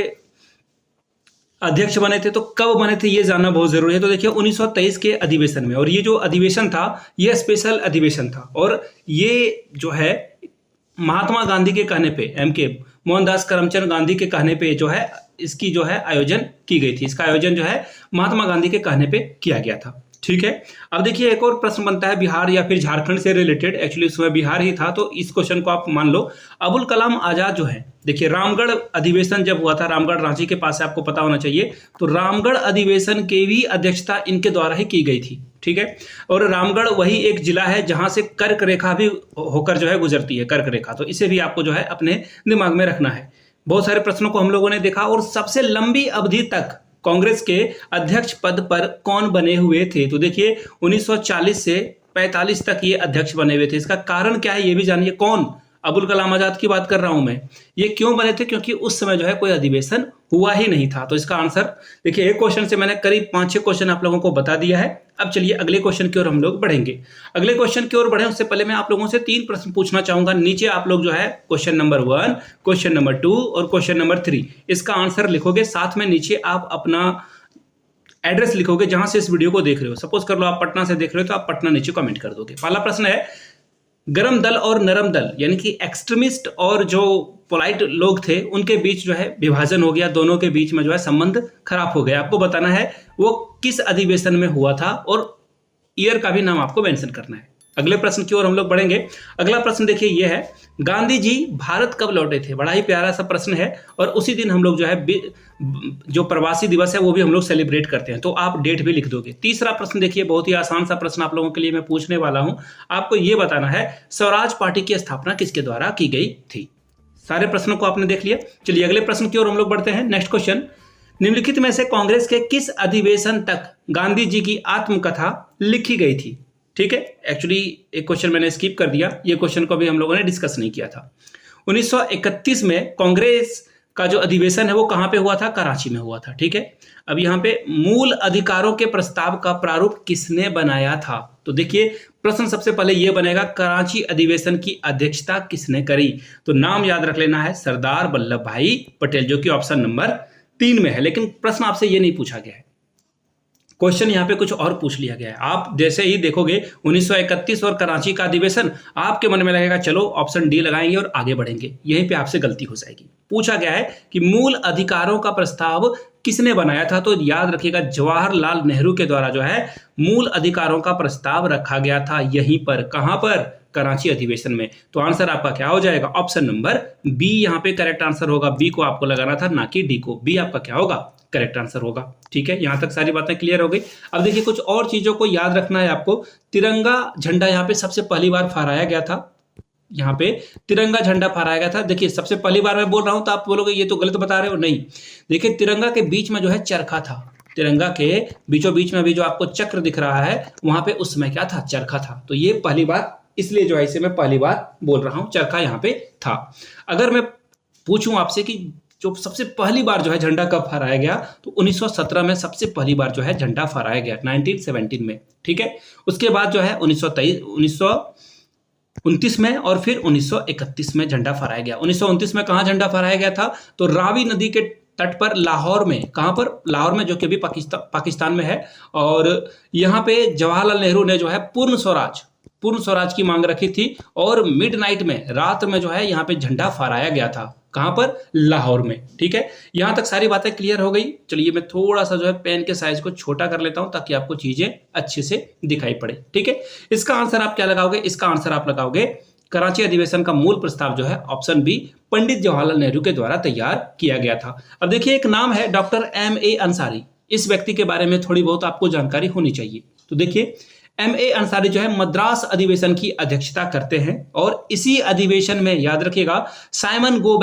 अध्यक्ष बने थे तो कब बने थे ये जानना बहुत जरूरी है। तो देखिए 1923 के अधिवेशन में, और ये जो अधिवेशन था ये स्पेशल अधिवेशन था, और ये जो है महात्मा गांधी के कहने पे, MK मोहनदास करमचंद गांधी के कहने पे जो है इसकी जो है आयोजन की गई थी। इसका आयोजन जो है महात्मा गांधी के कहने पे किया गया था। ठीक है। अब देखिए एक और प्रश्न बनता है बिहार या फिर झारखंड से रिलेटेड। एक्चुअली उसमें बिहार ही था, तो इस क्वेश्चन को आप मान लो। अबुल कलाम आजाद जो है, देखिए रामगढ़ अधिवेशन जब हुआ था, रामगढ़ रांची के पास है, आपको पता होना चाहिए। तो रामगढ़ अधिवेशन की भी अध्यक्षता इनके द्वारा ही की गई थी। ठीक है। और रामगढ़ वही एक जिला है जहां से कर्क रेखा भी होकर जो है गुजरती है, कर्क रेखा। तो इसे भी आपको जो है अपने दिमाग में रखना है। बहुत सारे प्रश्नों को हम लोगों ने देखा। और सबसे लंबी अवधि तक कांग्रेस के अध्यक्ष पद पर कौन बने हुए थे? तो देखिए 1940 से 45 तक ये अध्यक्ष बने हुए थे। इसका कारण क्या है ये भी जानिए। कौन? अबुल कलाम आजाद की बात कर रहा हूं मैं। ये क्यों बने थे? क्योंकि उस समय जो है कोई अधिवेशन हुआ ही नहीं था। तो इसका आंसर देखिए, एक क्वेश्चन से मैंने करीब 5-6 क्वेश्चन आप लोगों को बता दिया है। अब चलिए अगले क्वेश्चन की ओर हम लोग बढ़ेंगे। अगले क्वेश्चन की ओर बढ़े उससे पहले मैं आप लोगों से 3 प्रश्न पूछना चाहूंगा। नीचे आप लोग जो है क्वेश्चन नंबर 1, क्वेश्चन नंबर 2 और क्वेश्चन नंबर 3 इसका आंसर लिखोगे। साथ में नीचे आप अपना एड्रेस लिखोगे जहां से इस वीडियो को देख रहे हो। सपोज कर लो आप पटना से देख रहे हो तो आप पटना नीचे कमेंट कर दोगे। पहला प्रश्न है, गरम दल और नरम दल यानी कि एक्सट्रीमिस्ट और जो पोलाइट लोग थे उनके बीच जो है विभाजन हो गया। दोनों के बीच में जो है संबंध खराब हो गया। आपको बताना है वो किस अधिवेशन में हुआ था और ईयर का भी नाम आपको मेंशन करना है। अगले प्रश्न की ओर हम लोग बढ़ेंगे। अगला प्रश्न देखिए ये है, गांधी जी भारत कब लौटे थे? बड़ा ही प्यारा सा प्रश्न है। और उसी दिन हम लोग जो है जो प्रवासी दिवस है वो भी हम लोग सेलिब्रेट करते हैं। तो आप डेट भी लिख दोगे। तीसरा प्रश्न देखिए, बहुत ही आसान सा प्रश्न आप लोगों के लिए मैं पूछने वाला हूं। आपको ये बताना है स्वराज पार्टी की स्थापना किसके द्वारा की गई थी? सारे प्रश्नों को आपने देख लिया। चलिए अगले प्रश्न की ओर हम लोग बढ़ते हैं। नेक्स्ट क्वेश्चन, निम्नलिखित में से कांग्रेस के किस अधिवेशन तक गांधी जी की आत्मकथा लिखी गई थी? ठीक है। एक्चुअली एक क्वेश्चन मैंने स्किप कर दिया। ये क्वेश्चन को भी हम लोगों ने डिस्कस नहीं किया था। 1931 में कांग्रेस का जो अधिवेशन है वो कहां पे हुआ था? कराची में हुआ था। ठीक है। अब यहाँ पे मूल अधिकारों के प्रस्ताव का प्रारूप किसने बनाया था? तो देखिए प्रश्न सबसे पहले ये बनेगा, कराची अधिवेशन की अध्यक्षता किसने करी? तो नाम याद रख लेना है, सरदार वल्लभ भाई पटेल, जो कि ऑप्शन नंबर 3 में है। लेकिन प्रश्न आपसे ये नहीं पूछा गया है। क्वेश्चन यहाँ पे कुछ और पूछ लिया गया है। आप जैसे ही देखोगे 1931 और कराची का अधिवेशन, आपके मन में लगेगा चलो ऑप्शन डी लगाएंगे और आगे बढ़ेंगे। यहीं पे आपसे गलती हो जाएगी। पूछा गया है कि मूल अधिकारों का प्रस्ताव किसने बनाया था? तो याद रखिएगा जवाहरलाल नेहरू के द्वारा जो है मूल अधिकारों का प्रस्ताव रखा गया था यहीं पर। कहां पर? कराची अधिवेशन में। तो आंसर आपका क्या हो जाएगा? ऑप्शन नंबर बी यहां पे करेक्ट आंसर होगा। बी को आपको लगाना था, ना कि डी को। बी आपका क्या होगा? करेक्ट आंसर होगा। ठीक है, यहां तक सारी बातें क्लियर हो गई। अब देखिए कुछ और चीजों को याद रखना है आपको। तिरंगा झंडा यहां पे सबसे पहली बार फहराया गया था। यहाँ पे तिरंगा झंडा फहराया गया था। देखिए सबसे पहली बार मैं बोल रहा हूं तो आप बोलोगे ये तो गलत बता रहे हो। नहीं, देखिए तिरंगा के बीच में जो है चरखा था। तिरंगा के बीचों बीच में भी जो आपको चक्र दिख रहा है वहां पे उस समय क्या था? चरखा था। तो ये पहली बार, इसलिए जो है इसे मैं पहली बार बोल रहा हूं, चरखा यहाँ पे था। अगर मैं पूछूं आपसे कि जो सबसे पहली बार जो है झंडा कब फहराया गया, तो 1917 में सबसे पहली बार जो है झंडा फहराया गया, 1917 में। ठीक है, उसके बाद जो है 1929 में और फिर 1931 में झंडा फहराया गया। 1929 में कहाँ झंडा फहराया गया था? तो रावी नदी के तट पर लाहौर में। कहाँ पर? लाहौर में, जो कि अभी पाकिस्तान में है। और यहाँ पे जवाहरलाल नेहरू ने जो है पूर्ण स्वराज की मांग रखी थी और मिडनाइट में, रात में जो है यहाँ पे झंडा फहराया गया था। कहां पर? लाहौर में। ठीक है, यहां तक सारी बातें क्लियर हो गई। चलिए मैं थोड़ा सा जो है पेन के साइज को छोटा कर लेता हूं ताकि आपको चीजें अच्छे से दिखाई पड़े। ठीक है, इसका आंसर आप क्या लगाओगे? इसका आंसर आप लगाओगे कराची अधिवेशन का मूल प्रस्ताव जो है ऑप्शन बी, पंडित जवाहरलाल नेहरू के द्वारा तैयार किया गया था। अब देखिए एक नाम है डॉक्टर M.A. अंसारी। इस व्यक्ति के बारे में थोड़ी बहुत आपको जानकारी होनी चाहिए। तो देखिए M.A. अंसारी जो है मद्रास अधिवेशन की अध्यक्षता करते हैं और इसी अधिवेशन में याद रखिएगा साइमन गो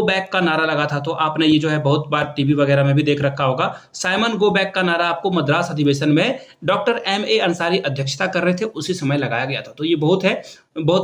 बैक का नारा लगा था। तो आपने ये जो है बहुत बार टीवी वगैरह में भी देख रखा होगा। साइमन गो बैक का नारा आपको मद्रास अधिवेशन में डॉक्टर M.A. अंसारी अध्यक्षता कर रहे थे, उसी समय लगाया गया था। तो ये बहुत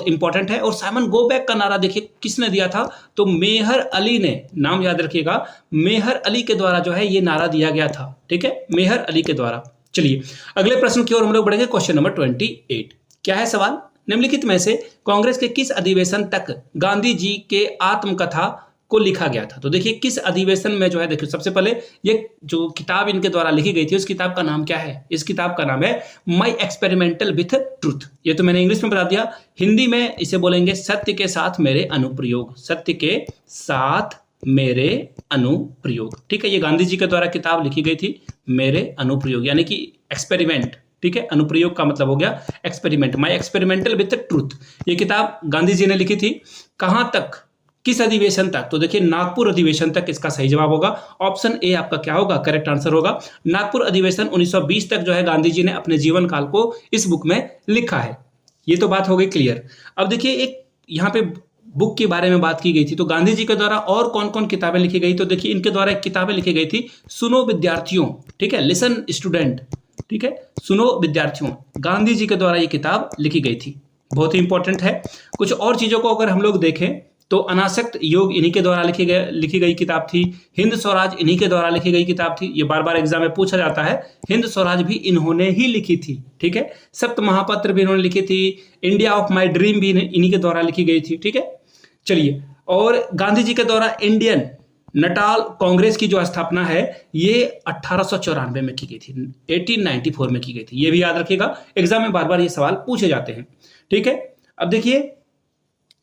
इंपॉर्टेंट है। और साइमन गो बैक का नारा देखिए किसने दिया था? तो मेहर अली ने, नाम याद रखिएगा, मेहर अली के द्वारा जो है ये नारा दिया गया था। ठीक है, मेहर अली के द्वारा। चलिए अगले प्रश्न की ओर हम लोग बढ़ेंगे। Question number 28। क्या है सवाल? निम्नलिखित में से कांग्रेस के किस अधिवेशन तक गांधी जी के आत्मकथा को लिखा गया था? तो देखिए किस अधिवेशन में जो है, देखिए सबसे पहले ये जो किताब इनके द्वारा लिखी गई थी उस किताब का नाम क्या है? इस किताब का नाम है माई एक्सपेरिमेंटल विथ ट्रूथ। ये तो मैंने इंग्लिश में बता दिया, हिंदी में इसे बोलेंगे सत्य के साथ मेरे अनुप्रयोग। सत्य के साथ मेरे अनुप्रयोग। ठीक है, ये गांधी जी के द्वारा किताब लिखी गई थी, मेरे अनुप्रयोग यानी कि एक्सपेरिमेंट। ठीक है, अनुप्रयोग का मतलब हो गया experiment. My experimental with truth ये किताब गांधी जी ने लिखी थी। कहां तक? किस अधिवेशन तक? तो देखिए नागपुर अधिवेशन तक इसका सही जवाब होगा। ऑप्शन ए आपका क्या होगा? करेक्ट आंसर होगा। नागपुर अधिवेशन 1920 तक जो है गांधी जी ने अपने जीवन काल को इस बुक में लिखा है। ये तो बात हो गई क्लियर। अब देखिए एक यहाँ पे बुक के बारे में बात की गई थी, तो गांधी जी के द्वारा और कौन कौन किताबें लिखी गई? तो देखिए इनके द्वारा एक किताबें लिखी गई थी, सुनो विद्यार्थियों। ठीक है, लिसन स्टूडेंट। ठीक है, सुनो विद्यार्थियों, गांधी जी के द्वारा ये किताब लिखी गई थी। बहुत ही इंपॉर्टेंट है। कुछ और चीजों को अगर हम लोग देखें तो अनासक्त योग इन्हीं के द्वारा लिखी गई किताब थी। हिंद स्वराज इन्हीं के द्वारा लिखी गई किताब थी। ये बार बार एग्जाम में पूछा जाता है, हिंद स्वराज भी इन्होंने ही लिखी थी। ठीक है, सप्त महापत्र भी इन्होंने लिखी थी। इंडिया ऑफ माई ड्रीम भी इन्हीं के द्वारा लिखी गई थी। ठीक है, चलिए, और गांधी जी के द्वारा इंडियन नटाल कांग्रेस की जो स्थापना है ये 1894 में की गई थी, 1894 में की गई थी। ये भी याद रखिएगा, एग्जाम में बार बार ये सवाल पूछे जाते हैं। ठीक है, अब देखिए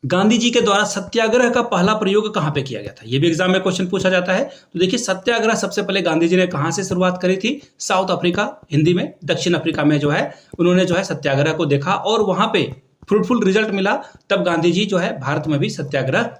गांधी जी के द्वारा सत्याग्रह का पहला प्रयोग कहां पे किया गया था? ये भी एग्जाम में क्वेश्चन पूछा जाता है। तो देखिए सत्याग्रह सबसे पहले गांधी जी ने कहां से शुरुआत करी थी? साउथ अफ्रीका, हिंदी में दक्षिण अफ्रीका में जो है उन्होंने जो है सत्याग्रह को देखा और वहां पे फ्रूटफुल रिजल्ट मिला। तब गांधी जी जो है भारत में भी सत्याग्रह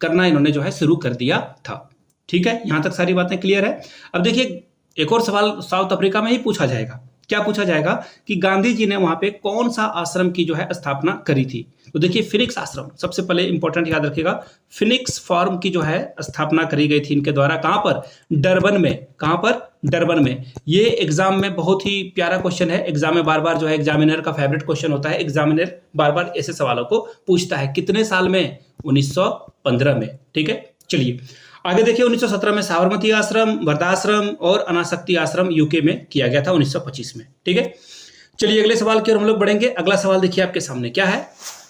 करना इन्होंने जो है शुरू कर दिया था। ठीक है, यहां तक सारी बातें क्लियर है। अब देखिए एक और सवाल साउथ अफ्रीका में ही पूछा जाएगा। क्या पूछा जाएगा कि गांधी जी ने वहां पे कौन सा आश्रम की जो है स्थापना करी थी? तो देखिए फिनिक्स आश्रम सबसे पहले इंपॉर्टेंट याद रखिएगा। फिनिक्स फार्म की जो है स्थापना करी गई थी इनके द्वारा। कहां पर? डरबन में। कहां पर? डरबन में। ये एग्जाम में बहुत ही प्यारा क्वेश्चन है। एग्जाम में बार बार जो है एग्जामिनर का फेवरेट क्वेश्चन होता है। एग्जामिनर बार बार ऐसे सवालों को पूछता है। कितने साल में? 1915 में। ठीक है, चलिए आगे देखिए 1917 में साबरमती आश्रम, वृद्धाश्रम और अनासक्ति आश्रम यूके में किया गया था 1925 में। ठीक है, चलिए अगले सवाल की ओर हम लोग बढ़ेंगे। अगला सवाल देखिए आपके सामने क्या है?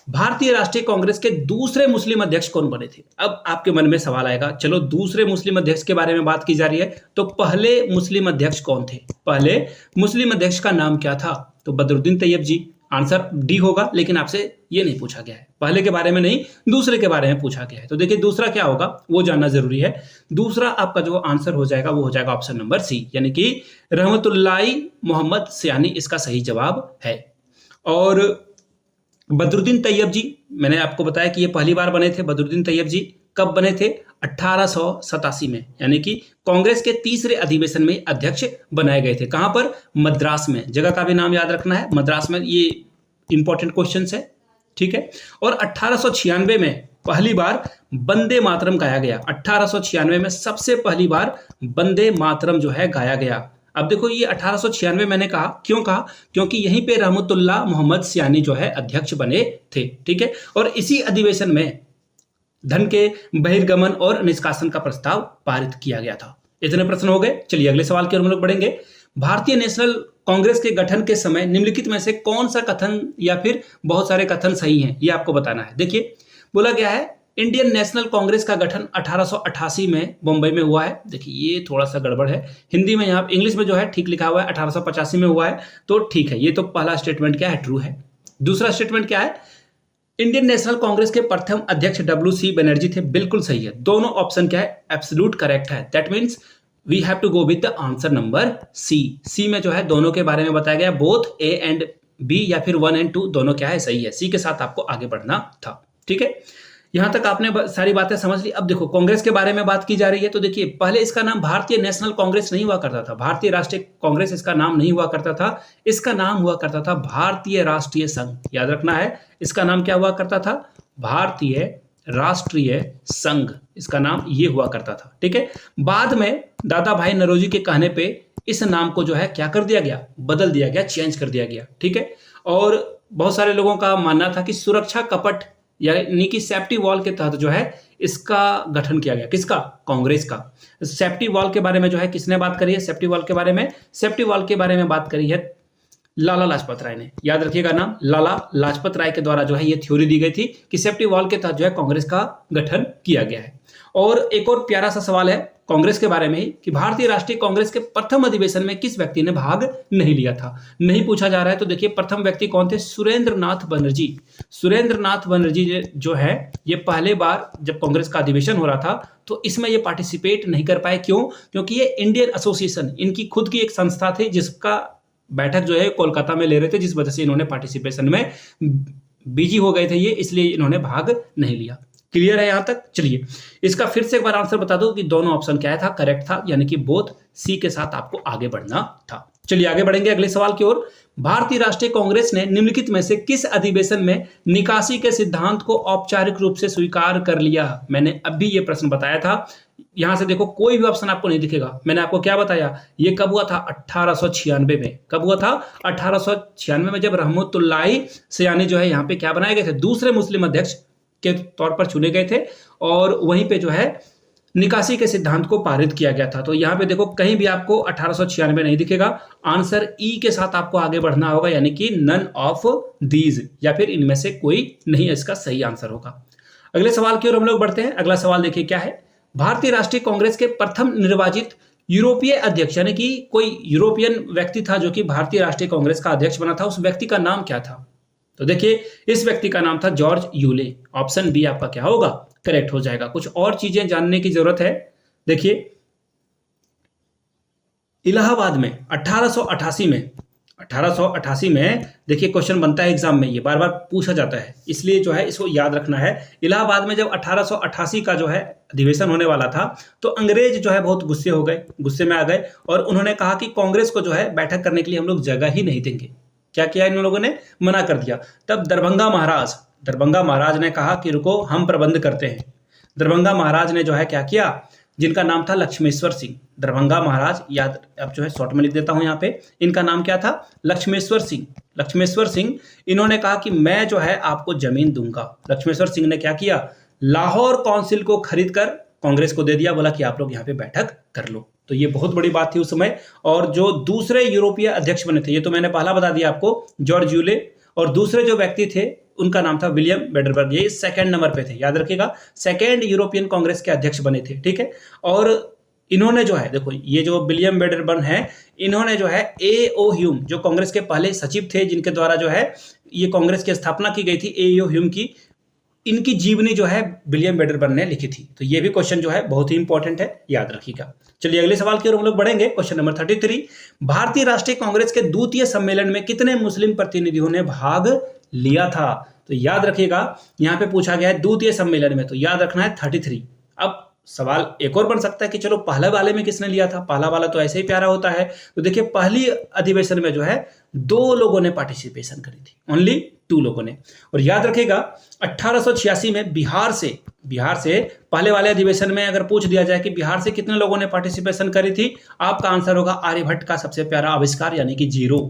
भारतीय राष्ट्रीय कांग्रेस के दूसरे मुस्लिम अध्यक्ष कौन बने थे? अब आपके मन में सवाल आएगा, चलो दूसरे मुस्लिम अध्यक्ष के बारे में बात की जा रही है, तो पहले मुस्लिम अध्यक्ष कौन थे? पहले मुस्लिम अध्यक्ष का नाम क्या था? तो बदरुद्दीन तैयब जी। आंसर डी होगा, लेकिन आपसे ये नहीं पूछा गया है, पहले के बारे में नहीं दूसरे के बारे में पूछा गया है। तो देखिए दूसरा क्या होगा वो जानना जरूरी है। दूसरा आपका जो आंसर हो जाएगा वो हो जाएगा ऑप्शन नंबर सी, यानी कि रहमतुल्लाही मोहम्मद सियानी इसका सही जवाब है। और बदरुद्दीन तैयब जी, मैंने आपको बताया कि ये पहली बार बने थे। बदरुद्दीन तैयब जी कब बने थे? 1887 में, यानी कि कांग्रेस के तीसरे अधिवेशन में अध्यक्ष बनाए गए थे। कहां पर? मद्रास में। जगह का भी नाम याद रखना है, मद्रास में। ये इंपॉर्टेंट क्वेश्चन है, ठीक है। और 1896 में पहली बार वंदे मातरम गाया गया। 1896 में सबसे पहली बार वंदे मातरम जो है गाया गया। अब देखो ये 1896 मैंने कहा, क्यों कहा? क्योंकि यहीं पे रहमतुल्लाह मोहम्मद सियानी जो है अध्यक्ष बने थे, ठीक है। और इसी अधिवेशन में धन के बहिर्गमन और निष्कासन का प्रस्ताव पारित किया गया था। इतने प्रश्न हो गए। चलिए अगले सवाल की ओर हम लोग बढ़ेंगे। भारतीय नेशनल कांग्रेस के गठन के समय निम्नलिखित में से कौन सा कथन या फिर बहुत सारे कथन सही हैं, ये आपको बताना है। देखिए बोला गया है इंडियन नेशनल कांग्रेस का गठन 1888 में मुंबई में हुआ है। देखिए ये थोड़ा सा गड़बड़ है, हिंदी में यहाँ इंग्लिश में जो है ठीक लिखा हुआ है 1885 में हुआ है, तो ठीक है। ये तो पहला स्टेटमेंट क्या है? ट्रू है। दूसरा स्टेटमेंट क्या है? इंडियन नेशनल कांग्रेस के प्रथम अध्यक्ष WC बनर्जी थे, बिल्कुल सही है। दोनों ऑप्शन क्या है? एब्सोल्यूट करेक्ट है। That means we have to go with the answer number C. C में जो है दोनों के बारे में बताया गया, बोथ ए एंड बी या फिर 1 और 2 दोनों क्या है? सही है। सी के साथ आपको आगे बढ़ना था, ठीक है। यहां तक आपने सारी बातें समझ ली। अब देखो कांग्रेस के बारे में बात की जा रही है, तो देखिए पहले इसका नाम भारतीय नेशनल कांग्रेस नहीं हुआ करता था, भारतीय राष्ट्रीय कांग्रेस इसका नाम नहीं हुआ करता था। इसका नाम हुआ करता था भारतीय राष्ट्रीय संघ। याद रखना है, इसका नाम क्या हुआ करता था? भारतीय राष्ट्रीय संघ, इसका नाम ये हुआ करता था, ठीक है। बाद में दादा भाई नौरोजी के कहने पे इस नाम को जो है क्या कर दिया गया? बदल दिया गया, चेंज कर दिया गया, ठीक है। और बहुत सारे लोगों का मानना था कि सुरक्षा कपट यानी कि सेफ्टी वॉल के तहत जो है इसका गठन किया गया। किसका? कांग्रेस का। सेफ्टी वॉल के बारे में जो है किसने बात करी है? सेफ्टी वॉल के बारे में, सेफ्टी वॉल के बारे में बात करी है लाला लाजपत राय ने। याद रखिएगा नाम, लाला लाजपत राय के द्वारा जो है ये थ्योरी दी गई थी कि सेफ्टी वॉल के तहत जो है कांग्रेस का गठन किया गया है। और एक और प्यारा सा सवाल है कांग्रेस के बारे में ही कि भारतीय राष्ट्रीय कांग्रेस के प्रथम अधिवेशन में किस व्यक्ति ने भाग नहीं लिया था? नहीं पूछा जा रहा है, तो देखिए प्रथम व्यक्ति कौन थे? सुरेंद्र नाथ बनर्जी। सुरेंद्र नाथ बनर्जी जो है ये पहले बार जब कांग्रेस का अधिवेशन हो रहा था तो इसमें ये पार्टिसिपेट नहीं कर पाए। क्यों? क्योंकि ये इंडियन एसोसिएशन, इनकी खुद की एक संस्था थी जिसका बैठक जो है कोलकाता में ले रहे थे, जिस वजह से इन्होंने पार्टिसिपेशन में बिजी हो गए थे ये, इसलिए इन्होंने भाग नहीं लिया। क्लियर है यहां तक? चलिए इसका फिर से एक बार आंसर बता दो कि दोनों ऑप्शन क्या था? करेक्ट था, यानी कि बोथ सी के साथ आपको आगे बढ़ना था। चलिए आगे बढ़ेंगे अगले सवाल की ओर। भारतीय राष्ट्रीय कांग्रेस ने निम्नलिखित में से किस अधिवेशन में निकासी के सिद्धांत को औपचारिक रूप से स्वीकार कर लिया? मैंने अभी ये प्रश्न बताया था। यहां से देखो कोई भी ऑप्शन आपको नहीं दिखेगा। मैंने आपको क्या बताया? ये कब हुआ था? 1896 में। कब हुआ था? 1896 में, जब रहमतुल्लाही सियानी जो है यहाँ पे क्या बनाए गए थे? दूसरे मुस्लिम अध्यक्ष के तौर पर चुने गए थे और वहीं पे जो है निकासी के सिद्धांत को पारित किया गया था। तो यहाँ पे देखो कहीं भी आपको 1896 नहीं दिखेगा। आंसर ई के साथ आपको आगे बढ़ना होगा, यानी कि नन ऑफ दीज, या फिर इनमें से कोई नहीं इसका सही आंसर होगा। अगले सवाल की ओर हम लोग बढ़ते हैं। अगला सवाल देखिए क्या है। भारतीय राष्ट्रीय कांग्रेस के प्रथम निर्वाचित यूरोपीय अध्यक्ष, यानी कि कोई यूरोपियन व्यक्ति था जो कि भारतीय राष्ट्रीय कांग्रेस का अध्यक्ष बना था, उस व्यक्ति का नाम क्या था? तो देखिए इस व्यक्ति का नाम था जॉर्ज यूले। ऑप्शन बी आपका क्या होगा? करेक्ट हो जाएगा। कुछ और चीजें जानने की जरूरत है। देखिए इलाहाबाद में 1888 में देखिए क्वेश्चन बनता है एग्जाम में, ये बार बार पूछा जाता है, इसलिए जो है इसको याद रखना है। इलाहाबाद में जब 1888 का जो है अधिवेशन होने वाला था तो अंग्रेज जो है बहुत गुस्से में आ गए और उन्होंने कहा कि कांग्रेस को जो है बैठक करने के लिए हम लोग जगह ही नहीं देंगे। क्या किया इन लोगों ने? मना कर दिया। तब दरभंगा महाराज ने कहा कि रुको हम प्रबंध करते हैं। दरभंगा महाराज ने जो है क्या किया? जिनका नाम था लक्ष्मेश्वर सिंह। दरभंगा महाराज, याद अब जो है शॉर्ट में लिख देता हूं यहाँ पे, इनका नाम क्या था? लक्ष्मेश्वर सिंह। इन्होंने कहा कि मैं जो है आपको जमीन दूंगा। लक्ष्मेश्वर सिंह ने क्या किया? लाहौर काउंसिल को खरीद कर कांग्रेस को दे दिया, बोला कि आप लोग यहाँ पे बैठक कर लो। तो ये बहुत बड़ी बात थी उस समय। और जो दूसरे यूरोपीय अध्यक्ष बने थे, ये तो मैंने पहला बता दिया आपको, जॉर्ज यूले, और दूसरे जो व्यक्ति थे उनका नाम था विलियम बेडरबर्ग। ये सेकंड नंबर पे थे, याद रखिएगा, सेकंड यूरोपियन कांग्रेस के अध्यक्ष बने थे, ठीक है। और इन्होंने जो है देखो ये जो विलियम बेडरबर्ग है, इन्होंने जो है A.O. ह्यूम जो कांग्रेस के पहले सचिव थे, जिनके द्वारा जो है ये कांग्रेस की स्थापना की गई थी, एईओ ह्यूम की, इनकी जीवनी जो है विलियम वेडरबर्न ने लिखी थी। तो ये भी क्वेश्चन जो है बहुत ही इंपॉर्टेंट है, याद रखिएगा। चलिए अगले सवाल की ओर हम लोग बढ़ेंगे। क्वेश्चन नंबर 33, भारतीय राष्ट्रीय कांग्रेस के द्वितीय सम्मेलन में कितने मुस्लिम प्रतिनिधियों ने भाग लिया था? तो याद रखिएगा, यहां पे पूछा गया है द्वितीय सम्मेलन में, तो याद रखना है 33। अब सवाल एक और बन सकता है कि चलो पहले वाले में किसने लिया था, पहला वाला तो ऐसे ही प्यारा होता है। तो देखिए पहली अधिवेशन में जो है 2 लोगों ने पार्टिसिपेशन करी थी, ओनली 2 लोगों ने। और याद रखिएगा 1886 में बिहार से पहले वाले अधिवेशन में अगर पूछ दिया जाए कि बिहार से कितने लोगों ने पार्टिसिपेशन करी थी, आपका आंसर होगा आर्यभट्ट का सबसे प्यारा आविष्कार यानी कि 0।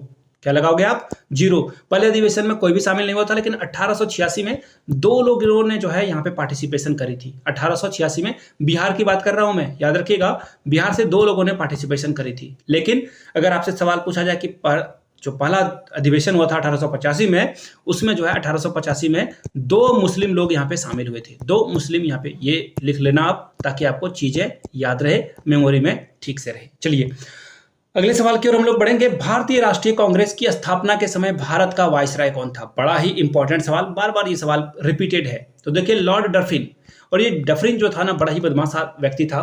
क्या लगाओगे आप? 0। पहले अधिवेशन में कोई भी शामिल नहीं हुआ था, लेकिन 1886 में 2 लोगों ने जो है यहाँ पे पार्टिसिपेशन करी थी। 1886 में बिहार की बात कर रहा हूं मैं, याद रखिएगा बिहार से 2 लोगों ने पार्टिसिपेशन करी थी। लेकिन अगर आपसे सवाल पूछा जाए कि जो पहला अधिवेशन हुआ था 1885 में, उसमें जो है 1885 में 2 मुस्लिम लोग यहाँ पे शामिल हुए थे। 2 मुस्लिम, यहाँ पे ये लिख लेना आप, ताकि आपको चीजें याद रहे, मेमोरी में ठीक से रहे। चलिए अगले सवाल की ओर हम लोग बढ़ेंगे। भारतीय राष्ट्रीय कांग्रेस की स्थापना के समय भारत का वायसराय कौन था? बड़ा ही इंपॉर्टेंट सवाल, बार बार ये सवाल रिपीटेड है। तो देखिए लॉर्ड डफरिन, और ये डफरिन जो था ना बड़ा ही बदमाश व्यक्ति था।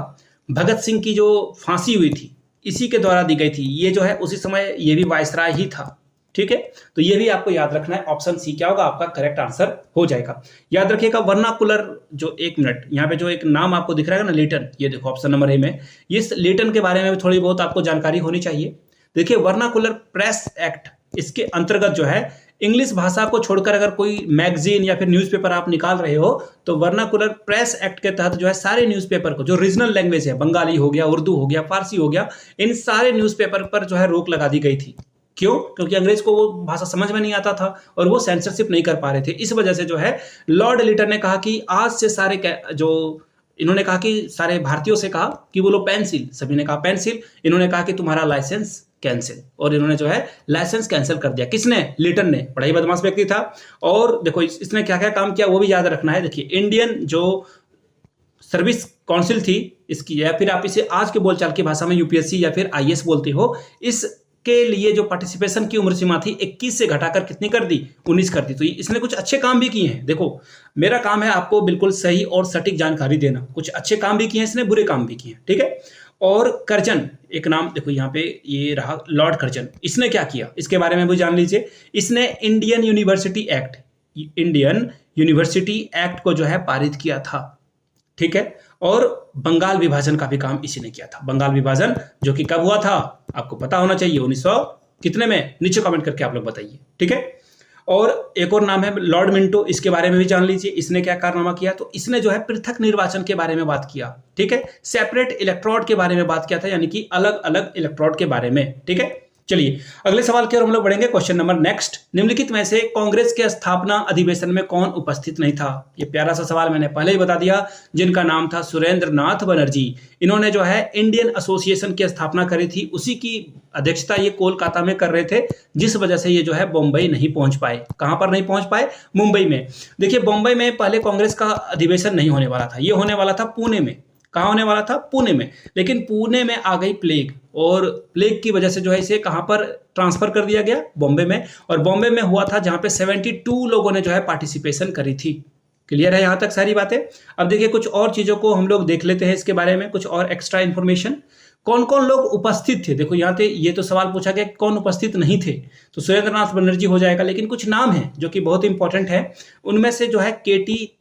भगत सिंह की जो फांसी हुई थी इसी के द्वारा दी गई थी। ये जो है उसी समय ये भी वायसराय ही था, ठीक है। तो ये भी आपको याद रखना है। ऑप्शन सी क्या होगा? आपका करेक्ट आंसर हो जाएगा। याद रखिएगा वर्नाकुलर, जो 1 मिनट यहाँ पे जो एक नाम आपको दिख रहा है ना, लेटन, ये देखो ऑप्शन नंबर ए में, इस लेटन के बारे में भी थोड़ी बहुत आपको जानकारी होनी चाहिए। देखिए वर्नाकुलर प्रेस एक्ट, इसके अंतर्गत जो है इंग्लिश भाषा को छोड़कर अगर कोई मैगजीन या फिर न्यूज़पेपर आप निकाल रहे हो, तो वर्नाकुलर प्रेस एक्ट के तहत जो है सारे न्यूज़पेपर को, जो रीजनल लैंग्वेज है, बंगाली हो गया, उर्दू हो गया, फारसी हो गया, इन सारे न्यूज़पेपर पर जो है रोक लगा दी गई थी। क्यों? क्योंकि अंग्रेज को वो भाषा समझ में नहीं आता था और वो सेंसरशिप नहीं कर पा रहे थे। इस वजह से जो है लॉर्ड लिटन ने कहा कि आज से इन्होंने कहा कि सारे भारतीयों से कहा कि बोलो पेंसिल, सभी ने कहा पेंसिल। इन्होंने कहा कि तुम्हारा लाइसेंस कैंसिल, और इन्होंने जो है लाइसेंस कैंसिल कर दिया। किसने? लिटन ने। बड़ा ही बदमाश व्यक्ति था। और देखो इसने क्या क्या काम किया वो भी याद रखना है। देखिए इंडियन जो सर्विस काउंसिल थी इसकी, या फिर आप इसे आज के बोलचाल की भाषा में यूपीएससी या फिर आईएएस बोलते हो, इस के लिए जो पार्टिसिपेशन की उम्र सीमा थी 21 से घटाकर कितनी कर दी? 19 कर दी। तो इसने कुछ अच्छे काम भी किए हैं। देखो मेरा काम है आपको बिल्कुल सही और सटीक जानकारी देना। कुछ अच्छे काम भी किए हैं इसने, बुरे काम भी किए हैं, ठीक है। और कर्जन, एक नाम देखो यहाँ पे ये रहा, लॉर्ड कर्जन। इसने क्या किया इसके बारे में भी जान लीजिए। इसने इंडियन यूनिवर्सिटी एक्ट को जो है पारित किया था, ठीक है। और बंगाल विभाजन का भी काम इसी ने किया था। बंगाल विभाजन जो कि कब हुआ था आपको पता होना चाहिए, 1900 कितने में, नीचे कमेंट करके आप लोग बताइए, ठीक है। और एक और नाम है लॉर्ड मिंटो, इसके बारे में भी जान लीजिए। इसने क्या कारनामा किया? तो इसने जो है पृथक निर्वाचन के बारे में बात किया, ठीक है। सेपरेट इलेक्ट्रोड के बारे में बात किया था, यानी कि अलग अलग इलेक्ट्रोड के बारे में, ठीक है। चलिए अगले सवाल की ओर हम लोग बढ़ेंगे। क्वेश्चन नंबर नेक्स्ट, निम्नलिखित में से कांग्रेस के स्थापना अधिवेशन में कौन उपस्थित नहीं था? ये प्यारा सा सवाल मैंने पहले ही बता दिया, जिनका नाम था सुरेंद्र नाथ बनर्जी। इन्होंने जो है इंडियन एसोसिएशन की स्थापना करी थी, उसी की अध्यक्षता ये कोलकाता में कर रहे थे, जिस वजह से ये जो है बॉम्बई नहीं पहुंच पाए। कहां पर नहीं पहुंच पाए? मुंबई में। देखिए बॉम्बई में पहले कांग्रेस का अधिवेशन नहीं होने वाला था, ये होने वाला था पुणे में। कहाँ होने वाला था? पुणे में। लेकिन पुणे में आ गई प्लेग, और प्लेग की वजह से जो है इसे कहाँ पर ट्रांसफर कर दिया गया? बॉम्बे में। और बॉम्बे में हुआ था जहाँ पे 72 लोगों ने जो है पार्टिसिपेशन करी थी। क्लियर है यहाँ तक सारी बातें? अब देखिए कुछ और चीजों को हम लोग देख लेते हैं इसके बारे में, कुछ और एक्स्ट्रा इन्फॉर्मेशन। कौन कौन लोग उपस्थित थे? देखो यहाँ पे ये तो सवाल पूछा गया कौन उपस्थित नहीं थे, तो सुरेंद्र नाथ बनर्जी हो जाएगा। लेकिन कुछ नाम हैं जो कि बहुत इंपॉर्टेंट है, उनमें से जो है केटी,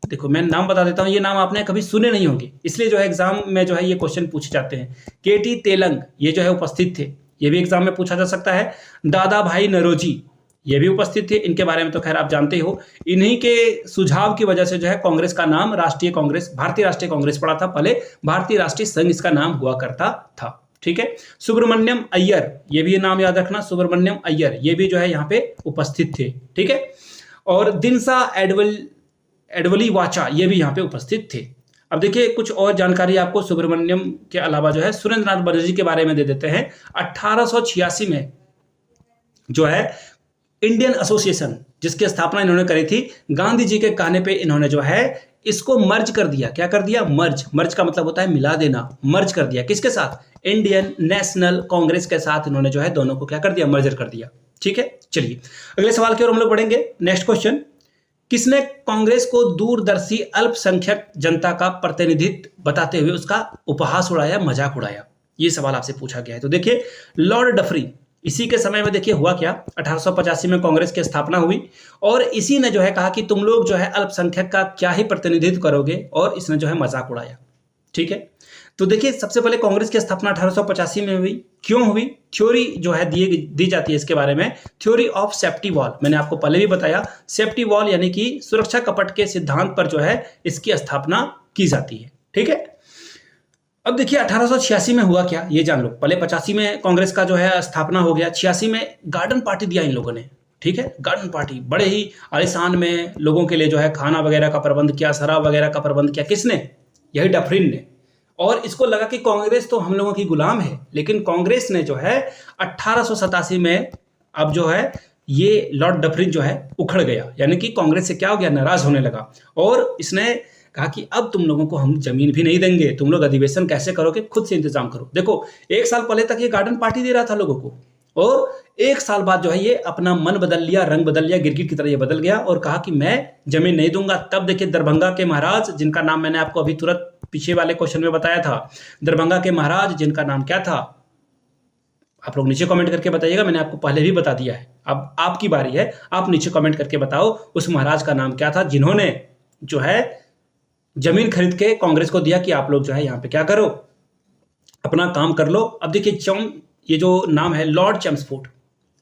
देखो मैं नाम बता देता हूं, ये नाम आपने कभी सुने नहीं होंगे, इसलिए जो है एग्जाम में जो है ये क्वेश्चन पूछे जाते हैं। केटी तेलंग ये जो है उपस्थित थे, ये भी एग्जाम में पूछा जा सकता है। दादा भाई नरोजी ये भी उपस्थित थे, इनके बारे में तो खैर आप जानते हो। इन्हीं के सुझाव की वजह से जो है कांग्रेस का नाम राष्ट्रीय कांग्रेस, भारतीय राष्ट्रीय कांग्रेस पड़ा था। पहले भारतीय राष्ट्रीय संघ इसका नाम हुआ करता था, ठीक है। सुब्रमण्यम अय्यर, ये भी नाम याद रखना, सुब्रमण्यम अय्यर ये भी जो है यहाँ पे उपस्थित थे, ठीक है। और दिनसा एडवली वाचा ये भी यहाँ पे उपस्थित थे। अब देखिए कुछ और जानकारी आपको सुब्रमण्यम के अलावा जो है सुरेंद्र नाथ बनर्जी के बारे में दे देते हैं। 1886 में जो है इंडियन एसोसिएशन जिसकी स्थापना इन्होंने करी थी, गांधी जी के कहने पे इन्होंने जो है इसको मर्ज कर दिया। क्या कर दिया? मर्ज का मतलब होता है मिला देना। मर्ज कर दिया किसके साथ? इंडियन नेशनल कांग्रेस के साथ इन्होंने जो है दोनों को क्या कर दिया? मर्जर कर दिया, ठीक है, चलिए अगले सवाल की ओर हम लोग बढ़ेंगे। नेक्स्ट क्वेश्चन, किसने कांग्रेस को दूरदर्शी अल्पसंख्यक जनता का प्रतिनिधित्व बताते हुए उसका उपहास उड़ाया, मजाक उड़ाया? ये सवाल आपसे पूछा गया है। तो देखिए लॉर्ड डफरी, इसी के समय में देखिए हुआ क्या, 1885 में कांग्रेस की स्थापना हुई और इसी ने जो है कहा कि तुम लोग जो है अल्पसंख्यक का क्या ही प्रतिनिधित्व करोगे, और इसने जो है मजाक उड़ाया। ठीक है, तो देखिए सबसे पहले कांग्रेस की स्थापना 1885 में हुई। क्यों हुई? थ्योरी जो है दी जाती है इसके बारे में, थ्योरी ऑफ सेफ्टी वॉल। मैंने आपको पहले भी बताया, सेफ्टी वॉल यानी कि सुरक्षा कपट के सिद्धांत पर जो है इसकी स्थापना की जाती है। ठीक है, अब देखिए 1886 में हुआ क्या ये जान लो। पहले 85 में कांग्रेस का जो है स्थापना हो गया, 86 में गार्डन पार्टी दिया इन लोगों ने। ठीक है, गार्डन पार्टी बड़े ही आलिशान में लोगों के लिए जो है खाना वगैरह का प्रबंध किया, शराब वगैरह का प्रबंध किया। किसने? यही डफरिन ने। और इसको लगा कि कांग्रेस तो हम लोगों की गुलाम है, लेकिन कांग्रेस ने जो है 1887 में अब जो है ये लॉर्ड डफरिन जो है उखड़ गया, यानी कि कांग्रेस से क्या हो गया, नाराज होने लगा। और इसने कहा कि अब तुम लोगों को हम जमीन भी नहीं देंगे, तुम लोग अधिवेशन कैसे करोगे, खुद से इंतजाम करो। देखो एक साल पहले तक ये गार्डन पार्टी दे रहा था लोगों को, और एक साल बाद जो है ये अपना मन बदल लिया, रंग बदल लिया, गिरगिट की तरह ये बदल गया और कहा कि मैं जमीन नहीं दूंगा। तब देखिए दरभंगा के महाराज, जिनका नाम मैंने आपको अभी तुरंत पीछे वाले क्वेश्चन में बताया था, दरभंगा के महाराज जिनका नाम क्या था, आप लोग नीचे कमेंट करके बताइएगा, मैंने आपको पहले भी बता दिया है। अब आपकी बारी है, आप नीचे कमेंट करके बताओ उस महाराज का नाम क्या था जिन्होंने जो है जमीन खरीद के कांग्रेस को दिया कि आप लोग जो है यहाँ पे क्या करो, अपना काम कर लो। अब देखिए ये जो नाम है लॉर्ड चेम्सफोर्ड,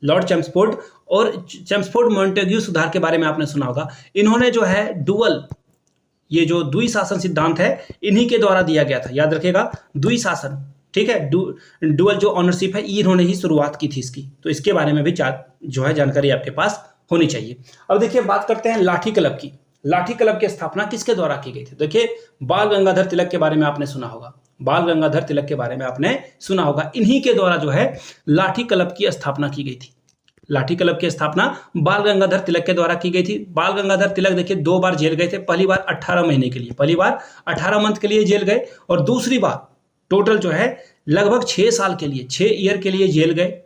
लॉर्ड चेम्सफोर्ड और चेम्सफोर्ड मॉन्टेग्यू सुधार के बारे में आपने सुना होगा। इन्होंने जो है ये जो द्विशासन सिद्धांत है इन्हीं के द्वारा दिया गया था, याद रखिएगा द्विशासन। ठीक है, डुअल जो ऑनरशिप है इन्होंने ही शुरुआत की थी इसकी, तो इसके बारे में भी जो है जानकारी आपके पास होनी चाहिए। अब देखिए बात करते हैं लाठी क्लब की। लाठी क्लब की स्थापना किसके द्वारा की गई थी? देखिए बाल गंगाधर तिलक के बारे में आपने सुना होगा, बाल गंगाधर तिलक के बारे में आपने सुना होगा। इन्हीं के द्वारा जो है लाठी क्लब की स्थापना की गई थी। लाठी क्लब की स्थापना बाल गंगाधर तिलक के द्वारा की गई थी। बाल गंगाधर तिलक देखिए 2 बार जेल गए थे। पहली बार 18 महीने के लिए, पहली बार 18 मंथ के लिए जेल गए, और दूसरी बार टोटल जो है लगभग 6 साल के लिए, 6 ईयर के लिए जेल गए।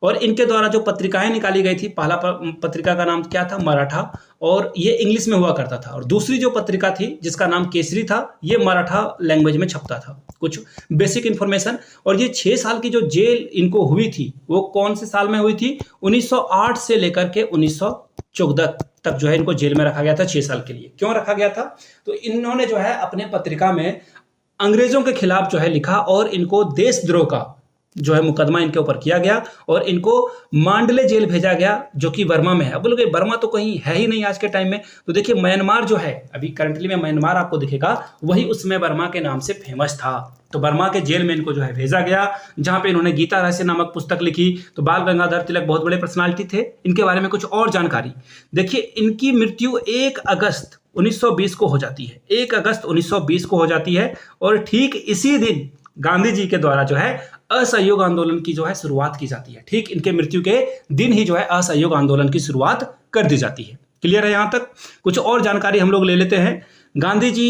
और इनके द्वारा जो पत्रिकाएं निकाली गई थी, पहला पत्रिका का नाम क्या था, मराठा, और ये इंग्लिश में हुआ करता था। और दूसरी जो पत्रिका थी जिसका नाम केसरी था, ये मराठा लैंग्वेज में छपता था। कुछ बेसिक इंफॉर्मेशन। और ये 6 साल की जो जेल इनको हुई थी वो कौन से साल में हुई थी? 1908 से लेकर के 1914 तक जो है इनको जेल में रखा गया था 6 साल के लिए। क्यों रखा गया था? तो इन्होंने जो है अपने पत्रिका में अंग्रेजों के खिलाफ जो है लिखा, और इनको देशद्रोह का जो है मुकदमा इनके ऊपर किया गया और इनको मांडले जेल भेजा गया जो कि बर्मा में है। अब बोलोगे बर्मा तो कहीं है ही नहीं आज के टाइम में, तो देखिए म्यांमार जो है अभी करंटली में म्यांमार आपको दिखेगा, वही उसमें बर्मा के नाम से फेमस था। तो बर्मा के जेल में इनको जो है भेजा गया, जहां पे इन्होंने गीता रहस्य नामक पुस्तक लिखी। तो बाल गंगाधर तिलक बहुत बड़े पर्सनालिटी थे। इनके बारे में कुछ और जानकारी देखिए, इनकी मृत्यु 1 अगस्त 1920 को हो जाती है। 1 अगस्त 1920 को हो जाती है, और ठीक इसी दिन गांधी जी के द्वारा जो है असहयोग आंदोलन की जो है शुरुआत की जाती है। ठीक इनके मृत्यु के दिन ही जो है असहयोग आंदोलन की शुरुआत कर दी जाती है। क्लियर है यहाँ तक? कुछ और जानकारी हम लोग ले लेते हैं। गांधी जी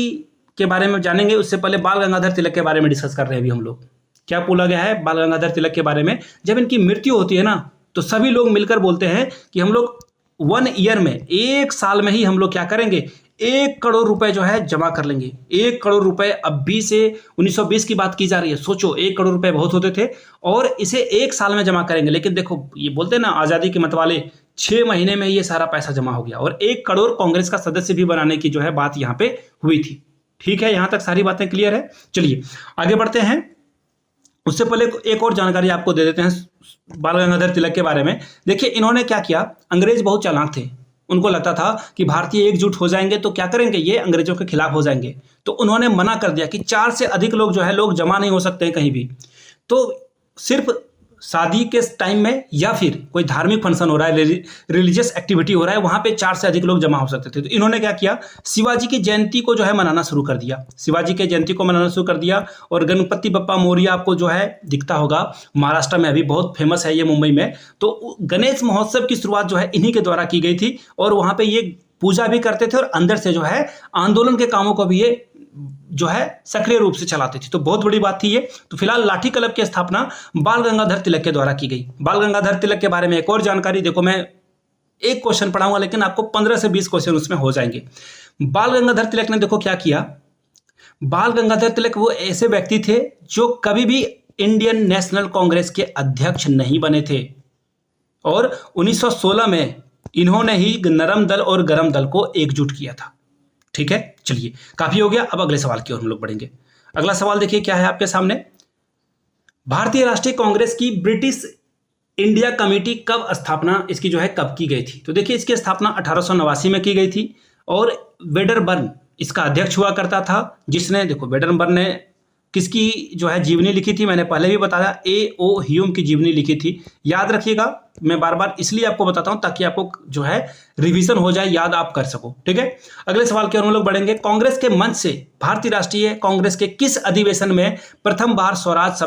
के बारे में जानेंगे, उससे पहले बाल गंगाधर तिलक के बारे में डिस्कस कर रहे हैं अभी हम लोग। क्या बोला गया है बाल गंगाधर तिलक के बारे में? जब इनकी मृत्यु होती है ना, तो सभी लोग मिलकर बोलते हैं कि हम लोग 1 ईयर में, 1 साल में ही हम लोग क्या करेंगे, 1 करोड़ रुपए जो है जमा कर लेंगे। 1 करोड़ रुपए अब भी से 1920 की बात की जा रही है। सोचो 1 करोड़ रुपए बहुत होते थे, और इसे 1 साल में जमा करेंगे। लेकिन देखो ये बोलते हैं ना आजादी के मतवाले, 6 महीने में ये सारा पैसा जमा हो गया, और 1 करोड़ कांग्रेस का सदस्य भी बनाने की जो है बात यहाँ पे हुई थी। ठीक है, यहां तक सारी बातें क्लियर है। चलिए आगे बढ़ते हैं। उससे पहले एक और जानकारी आपको दे देते हैं बाल गंगाधर तिलक के बारे में। देखिए इन्होंने क्या किया, अंग्रेज बहुत चालाक थे। उनको लगता था कि भारतीय एकजुट हो जाएंगे तो क्या करेंगे, ये अंग्रेजों के खिलाफ हो जाएंगे। तो उन्होंने मना कर दिया कि 4 से अधिक लोग जो है लोग जमा नहीं हो सकते हैं कहीं भी। तो सिर्फ शादी के टाइम में या फिर कोई धार्मिक फंक्शन हो रहा है, रिलीजियस एक्टिविटी हो रहा है, वहां पे 4 से अधिक लोग जमा हो सकते थे। तो इन्होंने क्या किया, शिवाजी की जयंती को जो है मनाना शुरू कर दिया। शिवाजी की जयंती को मनाना शुरू कर दिया। और गणपति बप्पा मोरिया आपको जो है दिखता होगा, महाराष्ट्र में अभी बहुत फेमस है ये, मुंबई में। तो गणेश महोत्सव की शुरुआत जो है इन्हीं के द्वारा की गई थी, और वहां पे ये पूजा भी करते थे और अंदर से जो है आंदोलन के कामों को भी ये जो है सक्रिय रूप से चलाते थे। तो बहुत बड़ी बात थी ये। तो फिलहाल लाठी क्लब की स्थापना बाल गंगाधर तिलक के द्वारा की गई। बाल गंगाधर तिलक के बारे में एक और जानकारी देखो, मैं एक क्वेश्चन पढ़ाऊंगा लेकिन आपको 15 से 20 क्वेश्चन उसमें हो जाएंगे। बाल गंगाधर तिलक ने देखो क्या किया। बाल गंगाधर तिलक वो ऐसे व्यक्ति थे जो कभी भी इंडियन नेशनल कांग्रेस के अध्यक्ष नहीं बने थे और 1916 में इन्होंने ही नरम दल और गरम दल को एकजुट किया था। ठीक है, चलिए काफी हो गया। अब अगले सवाल की ओर हम लोग बढ़ेंगे। अगला सवाल देखिए क्या है आपके सामने। भारतीय राष्ट्रीय कांग्रेस की ब्रिटिश इंडिया कमेटी कब स्थापना इसकी जो है कब की गई थी? तो देखिए इसकी स्थापना 1889 में की गई थी और वेडरबर्न इसका अध्यक्ष हुआ करता था, जिसने देखो वेडरबर्न ने किसकी जो है जीवनी लिखी थी, मैंने पहले भी बताया, A.O. ह्यूम की जीवनी लिखी थी। याद रखिएगा, मैं बार बार इसलिए आपको बताता हूं ताकि आपको जो है रिवीजन हो जाए, याद आप कर सको। ठीक है, अगले सवाल की ओर हम लोग बढ़ेंगे। कांग्रेस के मंच से भारतीय राष्ट्रीय कांग्रेस के किस अधिवेशन में प्रथम बार स्वराज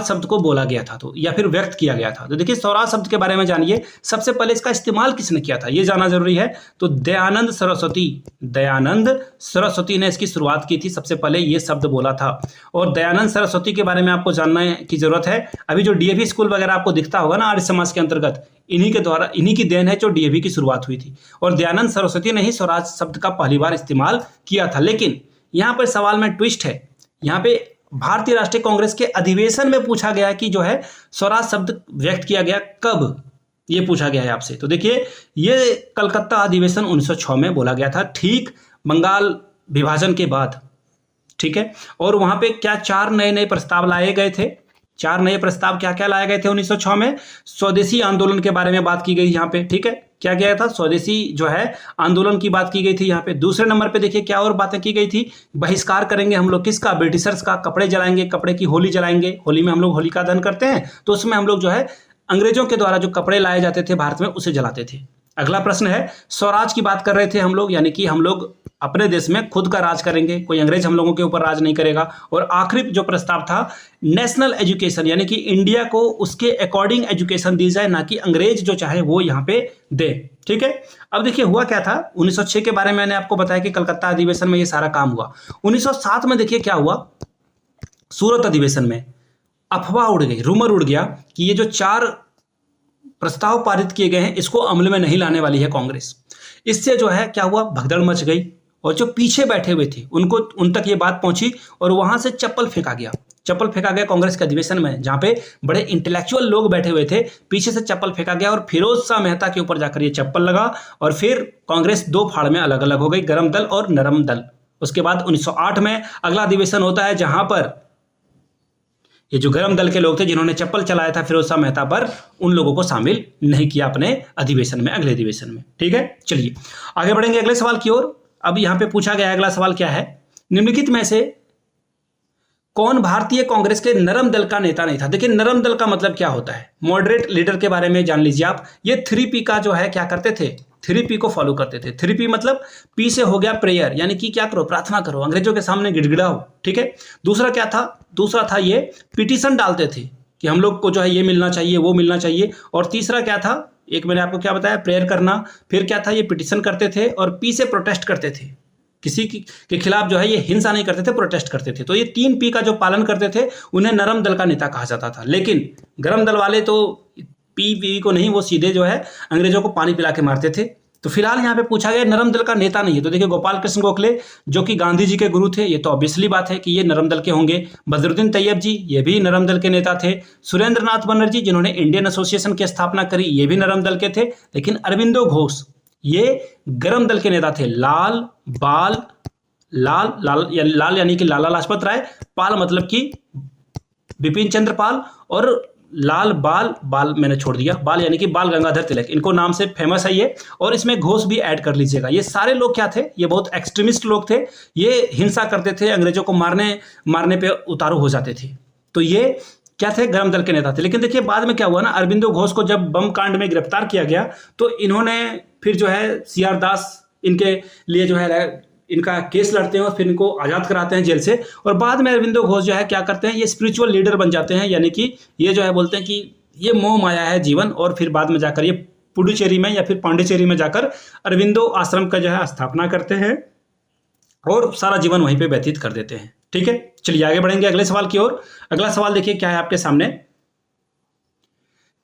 शब्द को बोला गया था तो या फिर व्यक्त किया गया था? तो देखिए स्वराज शब्द के बारे में जानिए। सबसे पहले इसका इस्तेमाल किसने किया था ये जानना जरूरी है। तो दयानंद सरस्वती ने इसकी शुरुआत की थी, सबसे पहले ये शब्द बोला था। और दयानंद सरस्वती के बारे में आपको जानने की जरूरत है। अभी जो DAV स्कूल वगैरह आपको दिखता होगा ना आर्य समाज के अंतर्गत, इन्हीं की देन है जो DAV की शुरुआत हुई थी और दयानंद सरस्वती ने ही स्वराज शब्द का पहली बार इस्तेमाल किया था। लेकिन यहाँ पर सवाल में ट्विस्ट है। यहाँ पे भारतीय राष्ट्रीय कांग्रेस के अधिवेशन में पूछा गया कि जो है स्वराज शब्द व्यक्त किया गया कब, ये पूछा गया है आपसे। तो देखिए ये कलकत्ता अधिवेशन 1906 में बोला गया था, ठीक बंगाल विभाजन के बाद। ठीक है, और वहां पे क्या 4 नए प्रस्ताव लाए गए थे। 4 नए प्रस्ताव क्या क्या लाए गए थे 1906 में? स्वदेशी आंदोलन के बारे में बात की गई यहाँ पे। ठीक है, क्या किया था? स्वदेशी जो है आंदोलन की बात की गई थी यहाँ पे। दूसरे नंबर पे देखिए क्या और बातें की गई थी। बहिष्कार करेंगे हम लोग किसका? ब्रिटिशर्स का। कपड़े जलाएंगे, कपड़े की होली जलाएंगे। होली में हम लोग होलिका दहन करते हैं, तो उसमें हम लोग जो है अंग्रेजों के द्वारा जो कपड़े लाए जाते थे भारत में उसे जलाते थे। अगला प्रश्न है, स्वराज की बात कर रहे थे हम लोग, यानी कि हम लोग अपने देश में खुद का राज करेंगे, कोई अंग्रेज हम लोगों के ऊपर राज नहीं करेगा। और आखिरी जो प्रस्ताव था नेशनल एजुकेशन, यानी कि इंडिया को उसके अकॉर्डिंग एजुकेशन दी जाए, ना कि अंग्रेज जो चाहे वो यहाँ पे दे। ठीक है, अब देखिए हुआ क्या था 1906 के बारे में मैंने आपको बताया कि कलकत्ता अधिवेशन में ये सारा काम हुआ। 1907 में देखिए क्या हुआ, सूरत अधिवेशन में अफवाह उड़ गई, रूमर उड़ गया कि ये जो 4 प्रस्ताव पारित किए गए हैं इसको अमल में नहीं लाने वाली है कांग्रेस। इससे जो है क्या हुआ, भगदड़ मच गई और जो पीछे बैठे हुए थे उन तक ये बात पहुंची और वहां से चप्पल फेंका गया कांग्रेस के अधिवेशन में, जहां पे बड़े इंटेलेक्चुअल लोग बैठे हुए थे। पीछे से चप्पल फेंका गया और फिरोज शाह मेहता के ऊपर जाकर ये चप्पल लगा और फिर कांग्रेस 2 फाड़ में अलग अलग हो गई, गरम दल और नरम दल। उसके बाद 1908 में अगला अधिवेशन होता है, जहां पर ये जो गरम दल के लोग थे जिन्होंने चप्पल चलाया था फिरोज शाह मेहता पर, उन लोगों को शामिल नहीं किया अपने अधिवेशन में, अगले अधिवेशन में। ठीक है, चलिए आगे बढ़ेंगे अगले सवाल की ओर। अब यहां पे पूछा गया अगला सवाल क्या है, निम्नलिखित में से कौन भारतीय कांग्रेस के नरम दल का नेता नहीं था? देखिए नरम दल का मतलब क्या होता है, मॉडरेट लीडर के बारे में जान लीजिए आप। ये 3P का जो है क्या करते थे, 3P को फॉलो करते थे। 3P मतलब P से हो गया प्रेयर, यानी कि क्या करो, प्रार्थना करो, अंग्रेजों के सामने गिड़गिड़ाओ। ठीक है, दूसरा क्या था, दूसरा था ये पिटीशन डालते थे कि हम लोग को जो है ये मिलना चाहिए, वो मिलना चाहिए। और तीसरा क्या था, एक मैंने आपको क्या बताया, प्रेयर करना। फिर क्या था, ये पिटीशन करते थे और P से प्रोटेस्ट करते थे, किसी के खिलाफ जो है ये हिंसा नहीं करते थे, प्रोटेस्ट करते थे। तो ये 3P का जो पालन करते थे उन्हें नरम दल का नेता कहा जाता था। लेकिन गरम दल वाले तो P को नहीं, वो सीधे जो है अंग्रेजों को पानी पिला के मारते थे। तो फिलहाल यहाँ पे पूछा गया नरम दल का नेता नहीं है। तो देखिए गोपाल कृष्ण गोखले जो कि गांधी जी के गुरु थे, ये तो ऑब्वियसली बात है कि ये नरम दल के होंगे। बदरुद्दीन तैयब जी ये भी नरम दल के नेता थे। सुरेंद्र नाथ बनर्जी जिन्होंने इंडियन एसोसिएशन की स्थापना करी, ये भी नरम दल के थे। लेकिन अरविंदो घोष ये गरम दल के नेता थे। लाल यानी कि लाला लाजपत राय, पाल मतलब कि बिपिन चंद्र पाल, और लाल बाल मैंने छोड़ दिया, बाल यानी कि बाल गंगाधर तिलक, इनको नाम से फेमस है ये। और इसमें घोष भी ऐड कर लीजिएगा। ये सारे लोग क्या थे, ये बहुत एक्सट्रीमिस्ट लोग थे, ये हिंसा करते थे, अंग्रेजों को मारने पे उतारू हो जाते थे। तो ये क्या थे, गरम दल के नेता थे। लेकिन देखिए बाद में क्या हुआ ना, अरविंदो घोष को जब बम कांड में गिरफ्तार किया गया तो इन्होंने फिर जो है CR दास इनके लिए जो है इनका केस लड़ते हैं और फिर इनको आज़ाद कराते हैं जेल से। और बाद में अरविंदो घोष जो है क्या करते हैं, ये स्पिरिचुअल लीडर बन जाते हैं, यानी कि ये जो है बोलते हैं कि ये मोह माया है जीवन। और फिर बाद में जाकर ये पुडुचेरी में या फिर पांडिचेरी में जाकर अरविंदो आश्रम का जो है स्थापना करते हैं। और सारा जीवन वहीं पे व्यतीत कर देते हैं। ठीक है, चलिए आगे बढ़ेंगे अगले सवाल की ओर। अगला सवाल देखिए क्या है आपके सामने।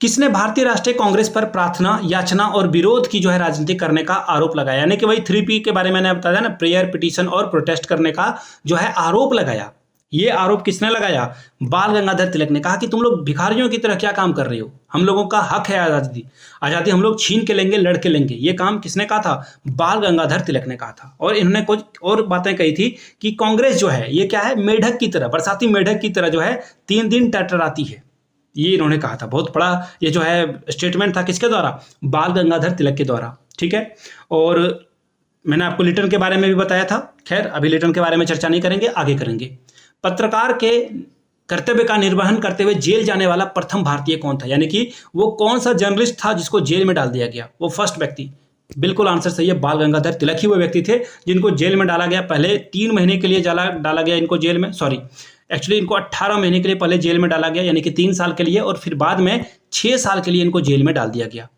किसने भारतीय राष्ट्रीय कांग्रेस पर प्रार्थना, याचना और विरोध की जो है राजनीति करने का आरोप लगाया? यानी कि वही 3P के बारे में मैंने बताया ना, प्रेयर, पिटीशन और प्रोटेस्ट करने का जो है आरोप लगाया। ये आरोप किसने लगाया? बाल गंगाधर तिलक ने कहा कि तुम लोग भिखारियों की तरह क्या काम कर रहे हो, हम लोगों का हक है आज़ादी, आज़ादी हम लोग छीन के लेंगे, लड़ के लेंगे। ये काम किसने कहा था? बाल गंगाधर तिलक ने कहा था। और इन्होंने कुछ और बातें कही थी कि कांग्रेस जो है ये क्या है, मेढक की तरह, बरसाती मेढक की तरह जो है 3 दिन टरटराती है। ये इन्होंने कहा था। बहुत बड़ा ये जो है स्टेटमेंट था, किसके द्वारा? बाल गंगाधर तिलक के द्वारा। ठीक है, और मैंने आपको लिटन के बारे में भी बताया था। खैर अभी लिटन के बारे में चर्चा नहीं करेंगे, आगे करेंगे। पत्रकार के कर्तव्य का निर्वहन करते हुए जेल जाने वाला प्रथम भारतीय कौन था? यानी कि वो कौन सा जर्नलिस्ट था जिसको जेल में डाल दिया गया? वो फर्स्ट व्यक्ति, बिल्कुल आंसर सही है, बाल गंगाधर तिलक ही वो व्यक्ति थे जिनको जेल में डाला गया। पहले 3 महीने के लिए डाला गया इनको जेल में, सॉरी एक्चुअली इनको 18 महीने के लिए पहले जेल में डाला गया, यानी कि 3 साल के लिए, और फिर बाद में 6 साल के लिए इनको जेल में डाल दिया गया।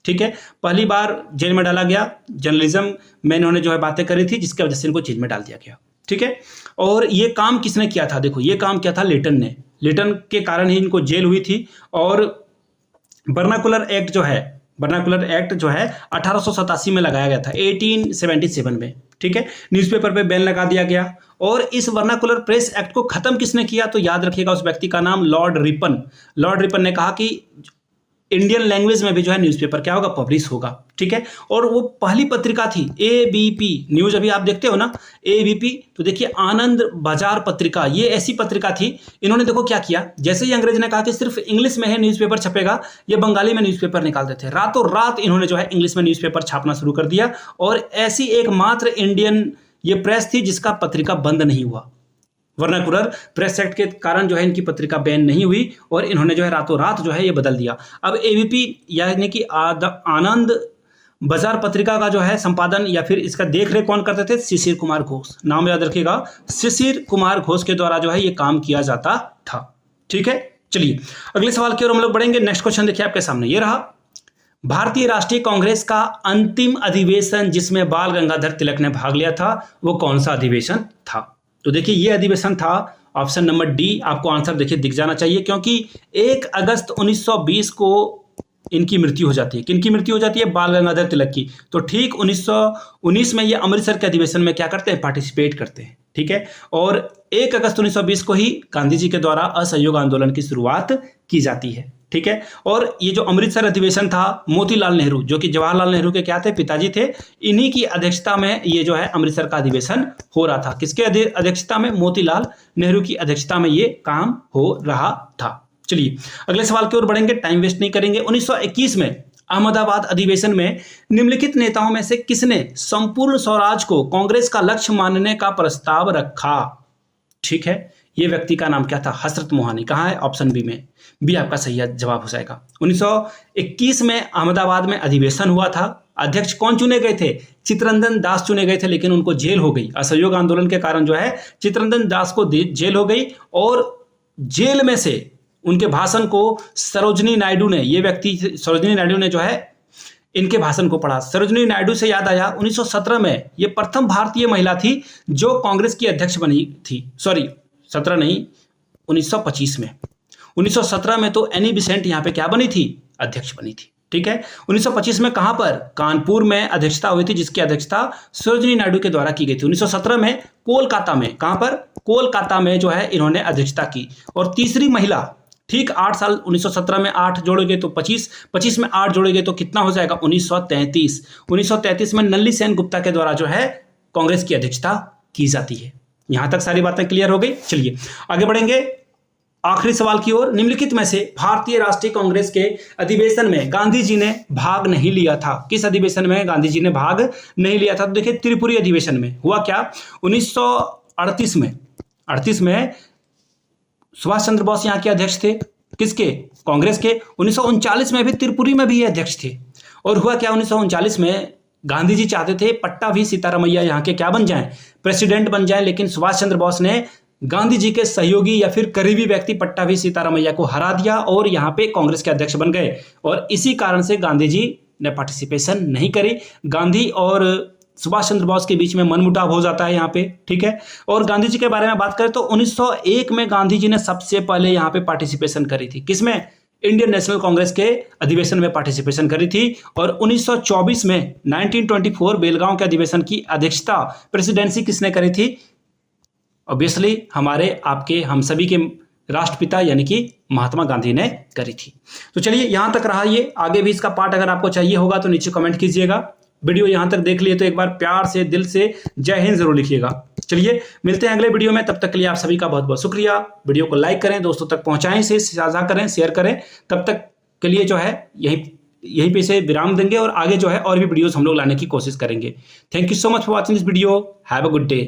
ठीक है, पहली बार जेल में डाला गया, जर्नलिज्म में इन्होंने जो है बातें करी थी जिसकी वजह से इनको जेल में डाल दिया गया। ठीक है, और ये काम किसने किया था? देखो ये काम किया था लिटन ने। लिटन के कारण ही इनको जेल हुई थी। और बर्नाकुलर एक्ट जो है, बर्नाकुलर एक्ट जो है 1887 में लगाया गया था, 1877 में। ठीक है, न्यूज़पेपर पे बैन लगा दिया गया। और इस वर्नाकुलर प्रेस एक्ट को खत्म किसने किया? तो याद रखिएगा उस व्यक्ति का नाम लॉर्ड रिपन। लॉर्ड रिपन ने कहा कि इंडियन लैंग्वेज में भी जो है न्यूज़पेपर क्या होगा, पब्लिश होगा। ठीक है, और वो पहली पत्रिका थी एबीपी न्यूज, अभी आप देखते हो ना एबीपी, तो देखिए आनंद बाजार पत्रिका, ये ऐसी पत्रिका थी। इन्होंने देखो क्या किया, जैसे ही अंग्रेज ने कहा कि सिर्फ इंग्लिश में है न्यूज़पेपर छपेगा, ये बंगाली में न्यूज़पेपर निकालते थे। रातों रात इन्होंने जो है इंग्लिश में न्यूज़पेपर छापना शुरू कर दिया। और ऐसी एकमात्र इंडियन ये प्रेस थी जिसका पत्रिका बंद नहीं हुआ। वर्नाकुलर प्रेस एक्ट के कारण जो है इनकी पत्रिका बैन नहीं हुई और इन्होंने जो है रातों रात जो है ये बदल दिया। अब एबीपी यानी कि आनंद बाजार पत्रिका का जो है संपादन या फिर इसका देख रेख कौन करते थे? शिशिर कुमार घोष। नाम याद रखिएगा, शिशिर कुमार घोष के द्वारा जो है ये काम किया जाता था। ठीक है, चलिए अगले सवाल की ओर हम लोग बढ़ेंगे। नेक्स्ट क्वेश्चन देखिए आपके सामने, ये रहा। भारतीय राष्ट्रीय कांग्रेस का अंतिम अधिवेशन जिसमें बाल गंगाधर तिलक ने भाग लिया था, वो कौन सा अधिवेशन था? तो देखिए ये अधिवेशन था ऑप्शन नंबर डी। आपको आंसर देखिए दिख जाना चाहिए, क्योंकि 1 अगस्त 1920 को इनकी मृत्यु हो जाती है। किनकी मृत्यु हो जाती है? बाल गंगाधर तिलक की। तो ठीक 1919 में ये अमृतसर के अधिवेशन में क्या करते हैं? पार्टिसिपेट करते हैं। ठीक है, और 1 अगस्त 1920 को ही गांधी जी के द्वारा असहयोग आंदोलन की शुरुआत की जाती है। ठीक है, और ये जो अमृतसर अधिवेशन था, मोतीलाल नेहरू जो कि जवाहरलाल नेहरू के क्या थे? पिताजी थे। इन्हीं की अध्यक्षता में ये जो है अमृतसर का अधिवेशन हो रहा था। किसके अध्यक्षता में? मोतीलाल नेहरू की अध्यक्षता में ये काम हो रहा था। चलिए अगले सवाल की ओर बढ़ेंगे, टाइम वेस्ट नहीं करेंगे। 1921 में अहमदाबाद अधिवेशन में निम्नलिखित नेताओं में से किसने संपूर्ण स्वराज को कांग्रेस का लक्ष्य मानने का प्रस्ताव रखा? ठीक है, ये व्यक्ति का नाम क्या था? हसरत मोहानी। कहाँ है? ऑप्शन बी में। बी आपका सही जवाब हो जाएगा। 1921 में अहमदाबाद में अधिवेशन हुआ था। अध्यक्ष कौन चुने गए थे? चित्तरंजन दास चुने गए थे, लेकिन उनको जेल हो गई। असहयोग आंदोलन के कारण जो है चित्तरंजन दास को जेल हो गई और जेल में से उनके भाषण को सरोजिनी नायडू ने, ये व्यक्ति सरोजिनी नायडू ने जो है इनके भाषण को पढ़ा। सरोजिनी नायडू से याद आया 1917 में ये प्रथम भारतीय महिला थी जो कांग्रेस की अध्यक्ष बनी थी। सॉरी 17 नहीं, 1925 में। 1917 में तो एनी बिसेंट यहाँ पे क्या बनी थी? अध्यक्ष बनी थी। ठीक है, 1925 में कहां पर? कानपुर में अध्यक्षता हुई थी, जिसकी अध्यक्षता सरोजिनी नायडू के द्वारा की गई थी। 1917 में कोलकाता में, कहां पर? कोलकाता में जो है इन्होंने अध्यक्षता की। और तीसरी महिला, ठीक 8 साल, 1917 में 8 जोड़ेंगे तो 25, 25 में 8 जोड़ेंगे तो कितना हो जाएगा? 1933। 1933 में नल्ली सेन गुप्ता के द्वारा जो है कांग्रेस की अध्यक्षता की जाती है। यहां तक सारी बातें क्लियर हो गई। चलिए आगे बढ़ेंगे आखिरी सवाल की ओर। निम्नलिखित में से भारतीय राष्ट्रीय कांग्रेस के अधिवेशन में गांधी जी ने भाग नहीं लिया था? किस अधिवेशन में गांधी जी ने भाग नहीं लिया था? तो देखिए त्रिपुरी अधिवेशन में हुआ क्या? 1938 में सुभाष चंद्र बोस यहाँ के अध्यक्ष थे। किसके? कांग्रेस के। 1939 में भी त्रिपुरी में भी ये अध्यक्ष थे। और हुआ क्या? 1939 में गांधी जी चाहते थे पट्टाभी सीतारामैया यहाँ के क्या बन जाएं? प्रेसिडेंट बन जाएं, लेकिन सुभाष चंद्र बोस ने गांधी जी के सहयोगी या फिर करीबी व्यक्ति पट्टाभी सीतारामैया को हरा दिया और यहाँ पे कांग्रेस के अध्यक्ष बन गए। और इसी कारण से गांधी जी ने पार्टिसिपेशन नहीं करी। गांधी और सुभाष चंद्र बोस के बीच में मनमुटाव हो जाता है यहाँ पे, ठीक है। और गांधी जी के बारे में बात करें तो 1901 में गांधी जी ने सबसे पहले यहाँ पे पार्टिसिपेशन करी थी, किसमें, इंडियन नेशनल कांग्रेस के अधिवेशन में पार्टिसिपेशन करी थी। और 1924 में 1924 बेलगांव के अधिवेशन की अध्यक्षता, प्रेसिडेंसी किसने करी थी, ऑब्वियसली हमारे आपके हम सभी के राष्ट्रपिता यानी कि महात्मा गांधी ने करी थी। तो चलिए यहां तक रहा ये, आगे भी इसका पार्ट अगर आपको चाहिए होगा तो नीचे कमेंट कीजिएगा। वीडियो यहां तक देख लिए तो एक बार प्यार से दिल से जय हिंद जरूर लिखिएगा। चलिए मिलते हैं अगले वीडियो में, तब तक के लिए आप सभी का बहुत बहुत शुक्रिया। वीडियो को लाइक करें, दोस्तों तक पहुंचाएं, इसे साझा करें, शेयर करें। तब तक के लिए जो है यहीं पे से विराम देंगे और आगे जो है और भी वीडियोस हम लोग लाने की कोशिश करेंगे। Thank you so much for watching this video. Have a good day.